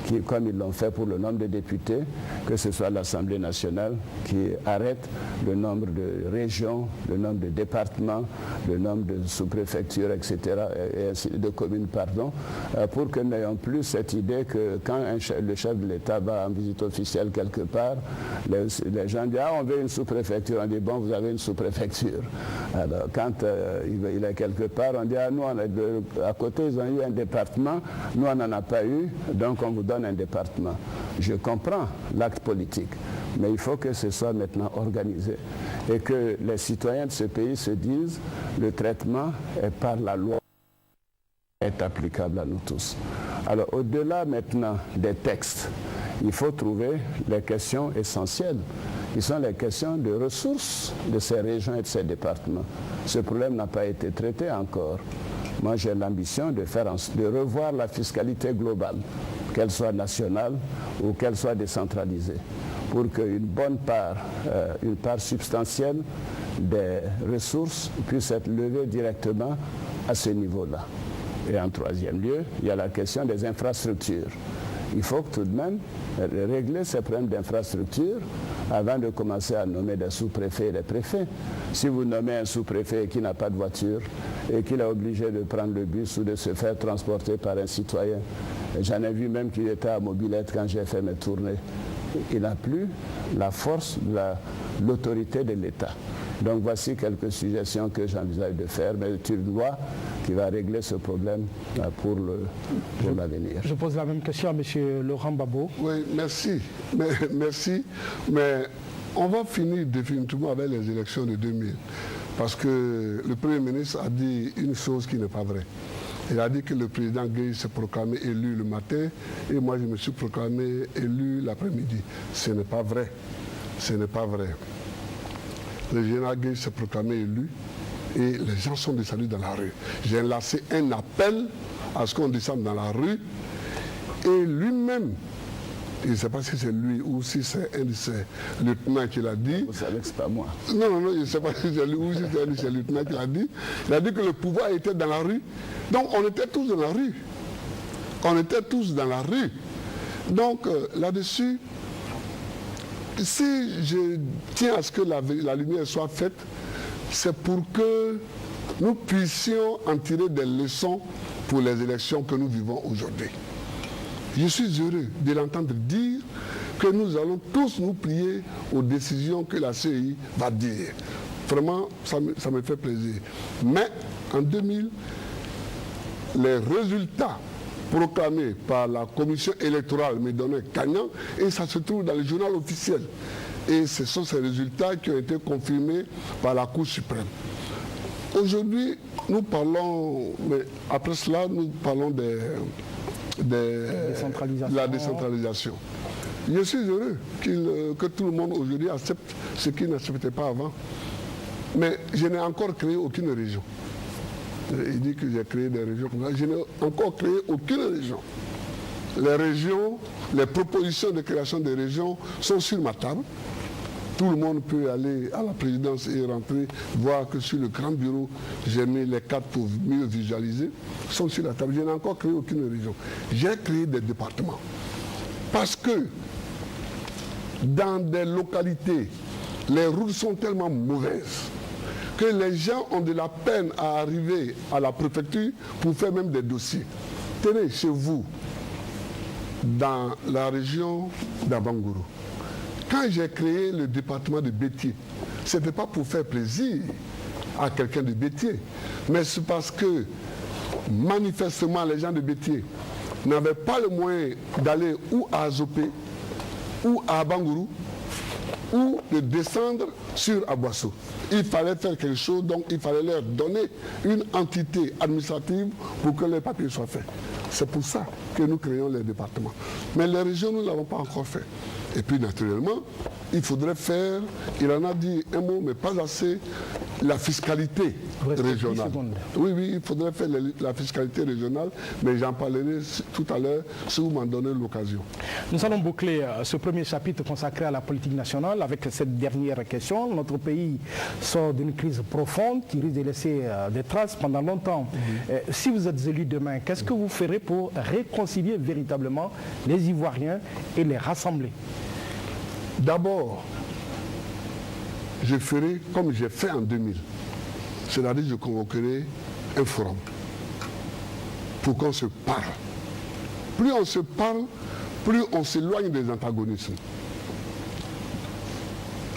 qui, comme ils l'ont fait pour le nombre de députés, que ce soit l'Assemblée nationale qui arrête le nombre de régions, le nombre de départements, le nombre de sous-préfectures, etc., et ainsi de communes, pardon, pour que nous n'ayons plus cette idée que quand le chef de l'État va en visite officielle quelque part, les gens disent « Ah, on veut une sous-préfecture ». On dit « Bon, vous avez une sous-préfecture ». Alors, quand il est quelque part, on dit « Ah, nous, à côté, ils ont eu un département, nous, on n'en a pas eu, donc on vous donne un département ». Je comprends l'acte politique, mais il faut que ce soit maintenant organisé et que les citoyens de ce pays se disent « Le traitement est par la loi, est applicable à nous tous ». Alors, au-delà maintenant des textes, il faut trouver les questions essentielles, qui sont les questions de ressources de ces régions et de ces départements. Ce problème n'a pas été traité encore. Moi, j'ai l'ambition de revoir la fiscalité globale, qu'elle soit nationale ou qu'elle soit décentralisée, pour qu'une bonne part, une part substantielle des ressources puisse être levée directement à ce niveau-là. Et en troisième lieu, il y a la question des infrastructures. Il faut tout de même régler ces problèmes d'infrastructure avant de commencer à nommer des sous-préfets et des préfets. Si vous nommez un sous-préfet qui n'a pas de voiture et qu'il est obligé de prendre le bus ou de se faire transporter par un citoyen, j'en ai vu même qu'il était à mobilette quand j'ai fait mes tournées, il n'a plus la force, l'autorité de l'État. Donc voici quelques suggestions que j'envisage de faire, mais c'est une loi qui va régler ce problème pour l'avenir. Je pose la même question à M. Laurent Gbagbo. Oui, merci. Merci. Mais on va finir définitivement avec les élections de 2000. Parce que le Premier ministre a dit une chose qui n'est pas vraie. Il a dit que le président Gueye s'est proclamé élu le matin et moi je me suis proclamé élu l'après-midi. Ce n'est pas vrai. Ce n'est pas vrai. Le général Gueye s'est proclamé élu et les gens sont descendus dans la rue. J'ai lancé un appel à ce qu'on descende dans la rue et lui-même, je ne sais pas si c'est lui ou si c'est un de ses lieutenants qui l'a dit. Vous savez que ce n'est pas moi. Non, je ne sais pas si c'est lui ou si c'est un de ses lieutenants qui l'a dit. Il a dit que le pouvoir était dans la rue. Donc on était tous dans la rue. On était tous dans la rue. Donc là-dessus, si je tiens à ce que la lumière soit faite, c'est pour que nous puissions en tirer des leçons pour les élections que nous vivons aujourd'hui. Je suis heureux de l'entendre dire que nous allons tous nous plier aux décisions que la CEI va dire. Vraiment, ça me fait plaisir. Mais en 2000, les résultats proclamé par la commission électorale me donnait gagnant et ça se trouve dans le journal officiel. Et ce sont ces résultats qui ont été confirmés par la Cour suprême. Aujourd'hui, nous parlons, mais après cela, nous parlons de la décentralisation. Je suis heureux que tout le monde aujourd'hui accepte ce qu'il n'acceptait pas avant. Mais je n'ai encore créé aucune région. Il dit que j'ai créé des régions comme ça. Je n'ai encore créé aucune région. Les régions, les propositions de création des régions sont sur ma table. Tout le monde peut aller à la présidence et rentrer, voir que sur le grand bureau, j'ai mis les cartes pour mieux visualiser. Ils sont sur la table. Je n'ai encore créé aucune région. J'ai créé des départements. Parce que dans des localités, les routes sont tellement mauvaises que les gens ont de la peine à arriver à la préfecture pour faire même des dossiers. Tenez, chez vous, dans la région d'Abangourou, quand j'ai créé le département de Bétier, ce n'était pas pour faire plaisir à quelqu'un de Bétier, mais c'est parce que manifestement les gens de Bétier n'avaient pas le moyen d'aller ou à Azopé, ou à Abangourou, ou de descendre sur Aboissou. Il fallait faire quelque chose, donc il fallait leur donner une entité administrative pour que les papiers soient faits. C'est pour ça que nous créons les départements. Mais les régions, nous ne l'avons pas encore fait. Et puis naturellement, il faudrait faire, il en a dit un mot, mais pas assez, la fiscalité régionale. Oui, il faudrait faire la fiscalité régionale, mais j'en parlerai tout à l'heure si vous m'en donnez l'occasion. Nous allons boucler ce premier chapitre consacré à la politique nationale avec cette dernière question. Notre pays sort d'une crise profonde qui risque de laisser des traces pendant longtemps. Si vous êtes élu demain, qu'est-ce que vous ferez pour réconcilier véritablement les Ivoiriens et les rassembler? D'abord, je ferai comme j'ai fait en 2000. C'est-à-dire que je convoquerai un forum pour qu'on se parle. Plus on se parle, plus on s'éloigne des antagonismes.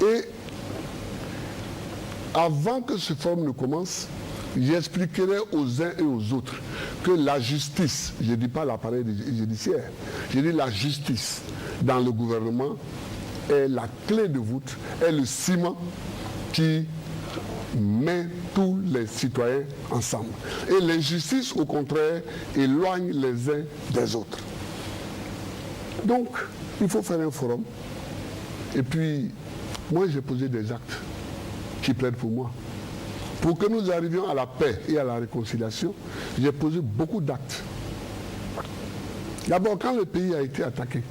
Et avant que ce forum ne commence, j'expliquerai aux uns et aux autres que la justice, je ne dis pas l'appareil judiciaire, je dis la justice dans le gouvernement est la clé de voûte, est le ciment qui met tous les citoyens ensemble. Et l'injustice, au contraire, éloigne les uns des autres. Donc, il faut faire un forum. Et puis, moi, j'ai posé des actes qui plaident pour moi. Pour que nous arrivions à la paix et à la réconciliation, j'ai posé beaucoup d'actes. D'abord, quand le pays a été attaqué,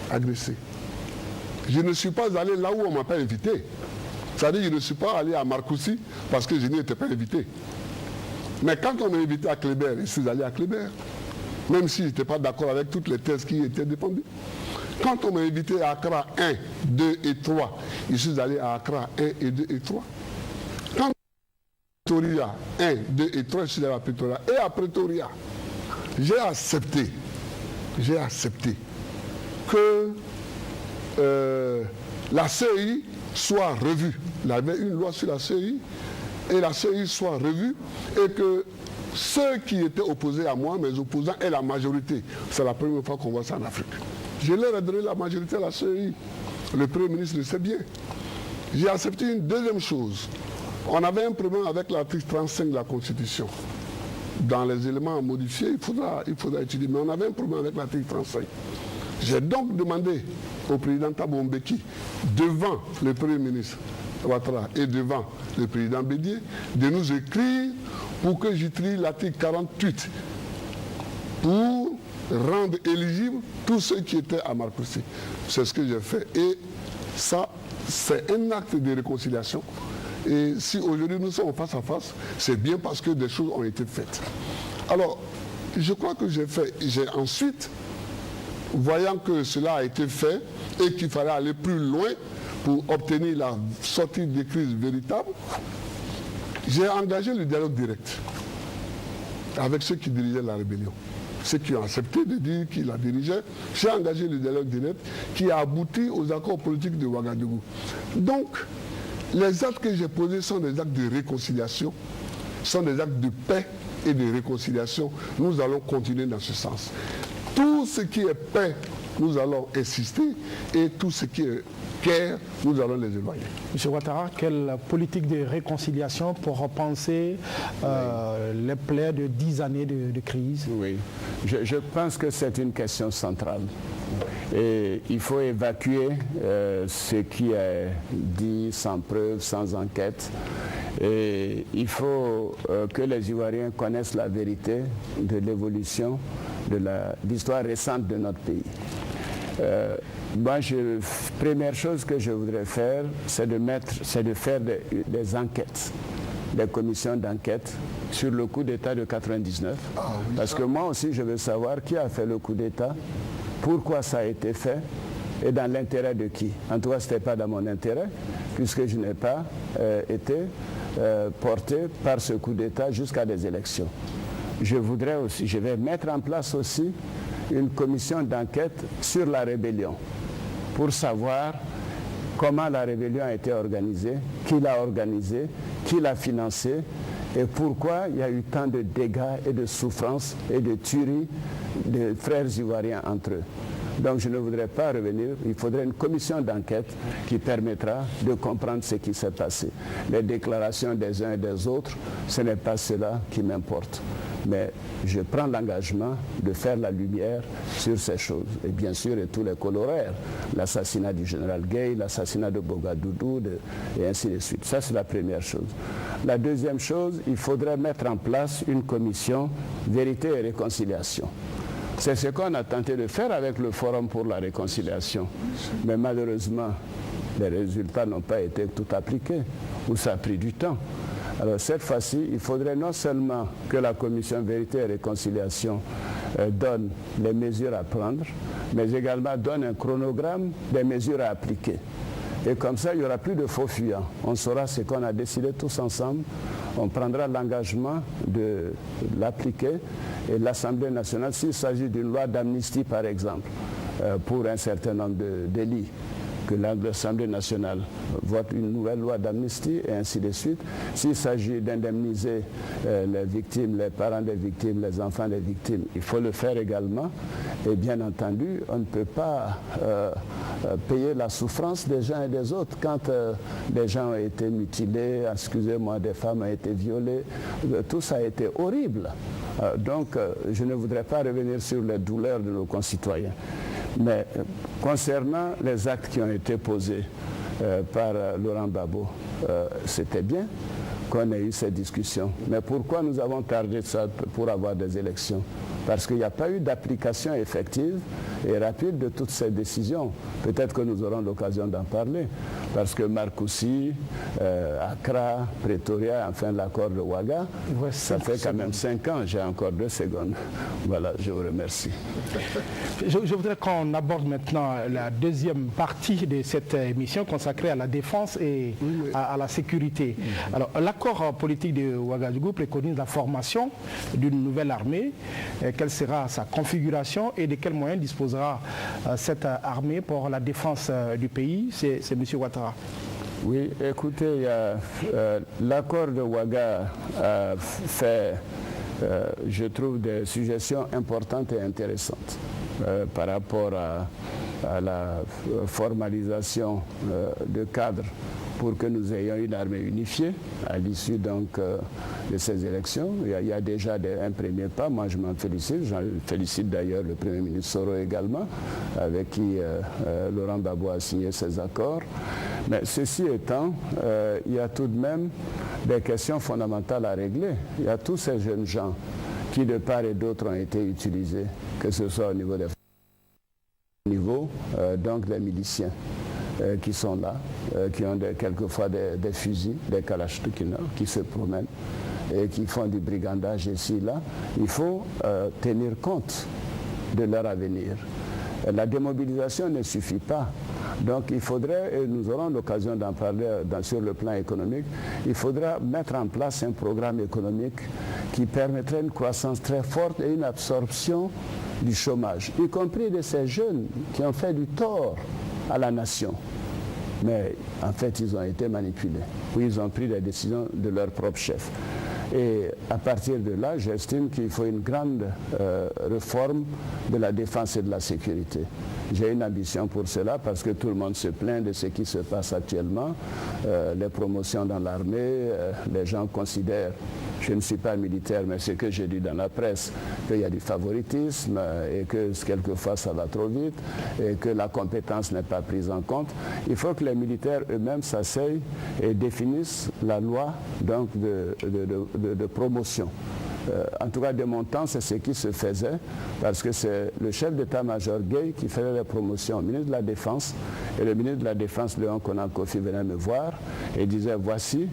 agressé, je ne suis pas allé là où on ne m'a pas invité. C'est-à-dire que je ne suis pas allé à Marcoussis parce que je n'y étais pas invité. Mais quand on m'a invité à Kléber, je suis allé à Kléber. Même si je n'étais pas d'accord avec toutes les thèses qui étaient défendues. Quand on m'a invité à Accra 1, 2 et 3, je suis allé à Accra 1 et 2 et 3. Quand Pretoria 1, 2 et 3, je suis allé à Pretoria. Et à Pretoria, j'ai accepté que la CEI soit revue. Il y avait une loi sur la CEI et la CEI soit revue et que ceux qui étaient opposés à moi, mes opposants, aient la majorité. C'est la première fois qu'on voit ça en Afrique. Je leur ai donné la majorité à la CEI. Le Premier ministre le sait bien. J'ai accepté une deuxième chose. On avait un problème avec l'article 35 de la Constitution. Dans les éléments modifiés, il faudra étudier. Mais on avait un problème avec l'article 35. J'ai donc demandé au président Thabo Mbeki, devant le Premier ministre Ouattara et devant le président Bédié, de nous écrire pour que j'utilise l'article 48 pour rendre éligibles tous ceux qui étaient à Marcoussis. C'est ce que j'ai fait. Et ça, c'est un acte de réconciliation. Et si aujourd'hui nous sommes face à face, c'est bien parce que des choses ont été faites. Alors, je crois que j'ai ensuite, voyant que cela a été fait et qu'il fallait aller plus loin pour obtenir la sortie des crises véritables, j'ai engagé le dialogue direct avec ceux qui dirigeaient la rébellion. Ceux qui ont accepté de dire qu'ils la dirigeaient, j'ai engagé le dialogue direct qui a abouti aux accords politiques de Ouagadougou. Donc, les actes que j'ai posés sont des actes de réconciliation sont des actes de paix et de réconciliation. Nous allons continuer dans ce sens. Tout ce qui est paix, nous allons insister, et tout ce qui est guerre, nous allons les éloigner. M. Ouattara, quelle politique de réconciliation pour repenser les plaies de 10 années de crise? Oui, je pense que c'est une question centrale. Et il faut évacuer ce qui est dit sans preuve, sans enquête. Et il faut que les Ivoiriens connaissent la vérité de l'évolution de l'histoire récente de notre pays. Moi, première chose que je voudrais faire, c'est de faire des enquêtes, des commissions d'enquête sur le coup d'État de 99. Parce que moi aussi, je veux savoir qui a fait le coup d'État, pourquoi ça a été fait et dans l'intérêt de qui. En tout cas, ce n'était pas dans mon intérêt, puisque je n'ai pas été porté par ce coup d'État jusqu'à des élections. Je vais mettre en place aussi une commission d'enquête sur la rébellion pour savoir comment la rébellion a été organisée, qui l'a organisée, qui l'a financée et pourquoi il y a eu tant de dégâts et de souffrances et de tueries de frères ivoiriens entre eux. Donc je ne voudrais pas revenir, il faudrait une commission d'enquête qui permettra de comprendre ce qui s'est passé. Les déclarations des uns et des autres, ce n'est pas cela qui m'importe. Mais je prends l'engagement de faire la lumière sur ces choses. Et bien sûr, et tous les coloraires, l'assassinat du général Gueye, l'assassinat de Bogadoudou, et ainsi de suite. Ça, c'est la première chose. La deuxième chose, il faudrait mettre en place une commission vérité et réconciliation. C'est ce qu'on a tenté de faire avec le Forum pour la réconciliation. Mais malheureusement, les résultats n'ont pas été tout appliqués, ou ça a pris du temps. Alors cette fois-ci, il faudrait non seulement que la commission Vérité et Réconciliation donne les mesures à prendre, mais également donne un chronogramme des mesures à appliquer. Et comme ça, il n'y aura plus de faux fuyants. On saura ce qu'on a décidé tous ensemble. On prendra l'engagement de l'appliquer. Et l'Assemblée nationale, s'il s'agit d'une loi d'amnistie, par exemple, pour un certain nombre de délits, que l'Assemblée nationale vote une nouvelle loi d'amnistie et ainsi de suite. S'il s'agit d'indemniser les victimes, les parents des victimes, les enfants des victimes, il faut le faire également. Et bien entendu, on ne peut pas payer la souffrance des uns et des autres quand des gens ont été mutilés, excusez-moi, des femmes ont été violées. Tout ça a été horrible. Donc, je ne voudrais pas revenir sur les douleurs de nos concitoyens. Mais concernant les actes qui ont été posés par Laurent Gbagbo, c'était bien qu'on ait eu cette discussion. Mais pourquoi nous avons tardé ça pour avoir des élections? Parce qu'il n'y a pas eu d'application effective et rapide de toutes ces décisions. Peut-être que nous aurons l'occasion d'en parler. Parce que Marcoussis, Accra, Pretoria, enfin l'accord de Ouaga, ça fait quand même 5 ans. J'ai encore 2 secondes. Voilà, je vous remercie. Je voudrais qu'on aborde maintenant la deuxième partie de cette émission consacrée à la défense et à la sécurité. Alors, l'accord politique de Ouagadougou préconise la formation d'une nouvelle armée. Quelle sera sa configuration et de quels moyens disposera cette armée pour la défense du pays? C'est M. Ouattara. Oui, écoutez, l'accord de Ouaga fait, je trouve, des suggestions importantes et intéressantes par rapport à la formalisation de cadres pour que nous ayons une armée unifiée à l'issue donc de ces élections. Il y a déjà un premier pas, moi je m'en félicite, j'en félicite d'ailleurs le Premier ministre Soro également, avec qui Laurent Gbagbo a signé ces accords. Mais ceci étant, il y a tout de même des questions fondamentales à régler. Il y a tous ces jeunes gens qui de part et d'autre ont été utilisés, que ce soit au niveau des donc des miliciens. Qui sont là, qui ont quelquefois des fusils, des kalachnikovs qui se promènent et qui font du brigandage ici et là. Il faut tenir compte de leur avenir. La démobilisation ne suffit pas. Donc il faudrait, et nous aurons l'occasion d'en parler sur le plan économique, il faudra mettre en place un programme économique qui permettrait une croissance très forte et une absorption du chômage, y compris de ces jeunes qui ont fait du tort à la nation. Mais en fait, ils ont été manipulés. Oui, ils ont pris des décisions de leur propre chef. Et à partir de là, j'estime qu'il faut une grande réforme de la défense et de la sécurité. J'ai une ambition pour cela parce que tout le monde se plaint de ce qui se passe actuellement. Les promotions dans l'armée, les gens considèrent, je ne suis pas militaire, mais ce que j'ai dit dans la presse, qu'il y a du favoritisme et que quelquefois ça va trop vite et que la compétence n'est pas prise en compte. Il faut que les militaires eux-mêmes s'asseyent et définissent la loi donc, de promotion. En tout cas, de mon temps, c'est ce qui se faisait parce que c'est le chef d'état-major Gueye qui faisait les promotions au ministre de la Défense. Et le ministre de la Défense, Léon Konan Kofi, venait me voir et disait, voici,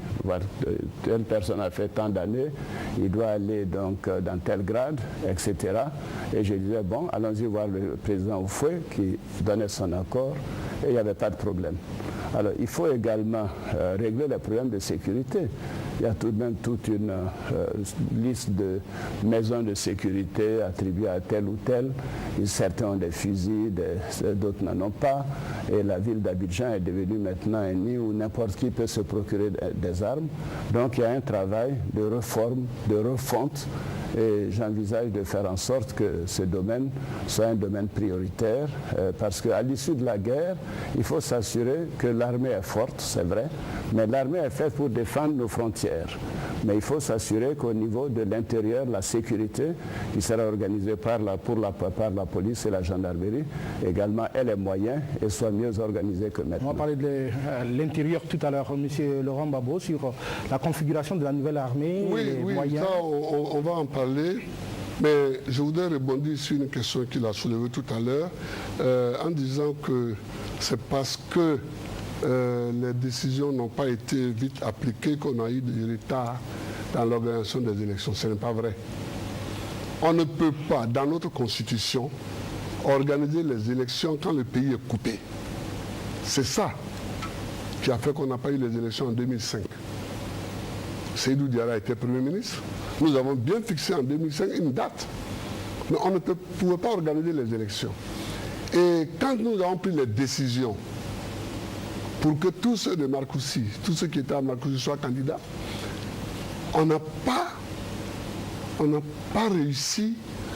telle personne a fait tant d'années, il doit aller donc dans tel grade, etc. Et je disais, bon, allons-y voir le président Oufoué qui donnait son accord et il n'y avait pas de problème. Alors, il faut également régler les problèmes de sécurité. Il y a tout de même toute une liste de maisons de sécurité attribuées à tel ou tel. Certains ont des fusils, d'autres n'en ont pas. Et la ville d'Abidjan est devenue maintenant un nid où n'importe qui peut se procurer des armes. Donc il y a un travail de réforme, de refonte. Et j'envisage de faire en sorte que ce domaine soit un domaine prioritaire parce qu'à l'issue de la guerre, il faut s'assurer que l'armée est forte, c'est vrai, mais l'armée est faite pour défendre nos frontières. Mais il faut s'assurer qu'au niveau de l'intérieur, la sécurité qui sera organisée par la police et la gendarmerie également ait les moyens et soit mieux organisée que maintenant. On va parler de l'intérieur tout à l'heure, M. Laurent Gbagbo, sur la configuration de la nouvelle armée, les moyens. Ça, on va en parler. Mais je voudrais rebondir sur une question qu'il a soulevée tout à l'heure en disant que c'est parce que les décisions n'ont pas été vite appliquées qu'on a eu du retard dans l'organisation des élections. Ce n'est pas vrai. On ne peut pas, dans notre constitution, organiser les élections quand le pays est coupé. C'est ça qui a fait qu'on n'a pas eu les élections en 2005. Seydou Diarra était Premier ministre. Nous avons bien fixé en 2005 une date. Mais on ne pouvait pas organiser les élections. Et quand nous avons pris les décisions pour que tous ceux de Marcoussis, tous ceux qui étaient à Marcoussis soient candidats, on n'a pas réussi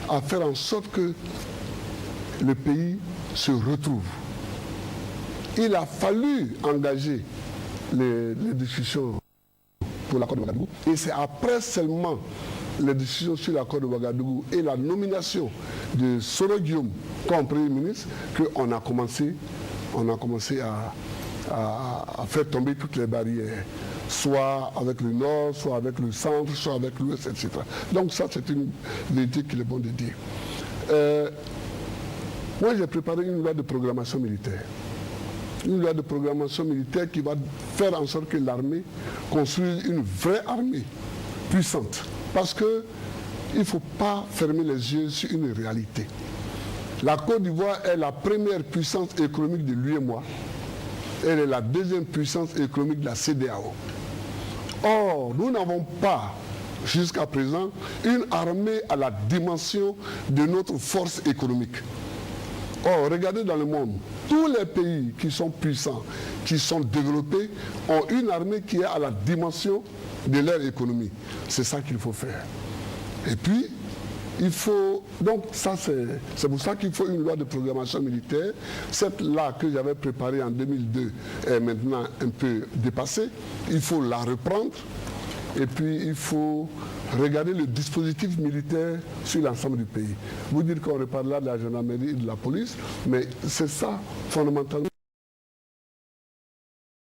à faire en sorte que le pays se retrouve. Il a fallu engager les discussions pour l'accord de Ouagadougou. Et c'est après seulement les décisions sur l'accord de Ouagadougou et la nomination de Soro Guillaume comme Premier ministre qu'on a commencé à faire tomber toutes les barrières, soit avec le Nord, soit avec le Centre, soit avec l'Ouest, etc. Donc ça, c'est une vérité qu'il est bon de dire. Moi, j'ai préparé une loi de programmation militaire. Une loi de programmation militaire qui va faire en sorte que l'armée construise une vraie armée puissante. Parce qu'il ne faut pas fermer les yeux sur une réalité. La Côte d'Ivoire est la première puissance économique de l'UEMOA. Elle est la deuxième puissance économique de la CEDEAO. Or, nous n'avons pas, jusqu'à présent, une armée à la dimension de notre force économique. Or, regardez dans le monde, tous les pays qui sont puissants, qui sont développés, ont une armée qui est à la dimension de leur économie. C'est ça qu'il faut faire. Et puis, il faut, donc ça c'est pour ça qu'il faut une loi de programmation militaire. Cette loi que j'avais préparée en 2002 est maintenant un peu dépassée. Il faut la reprendre et puis il faut regarder le dispositif militaire sur l'ensemble du pays. Vous dire qu'on reparle là de la gendarmerie et de la police, mais c'est ça fondamentalement.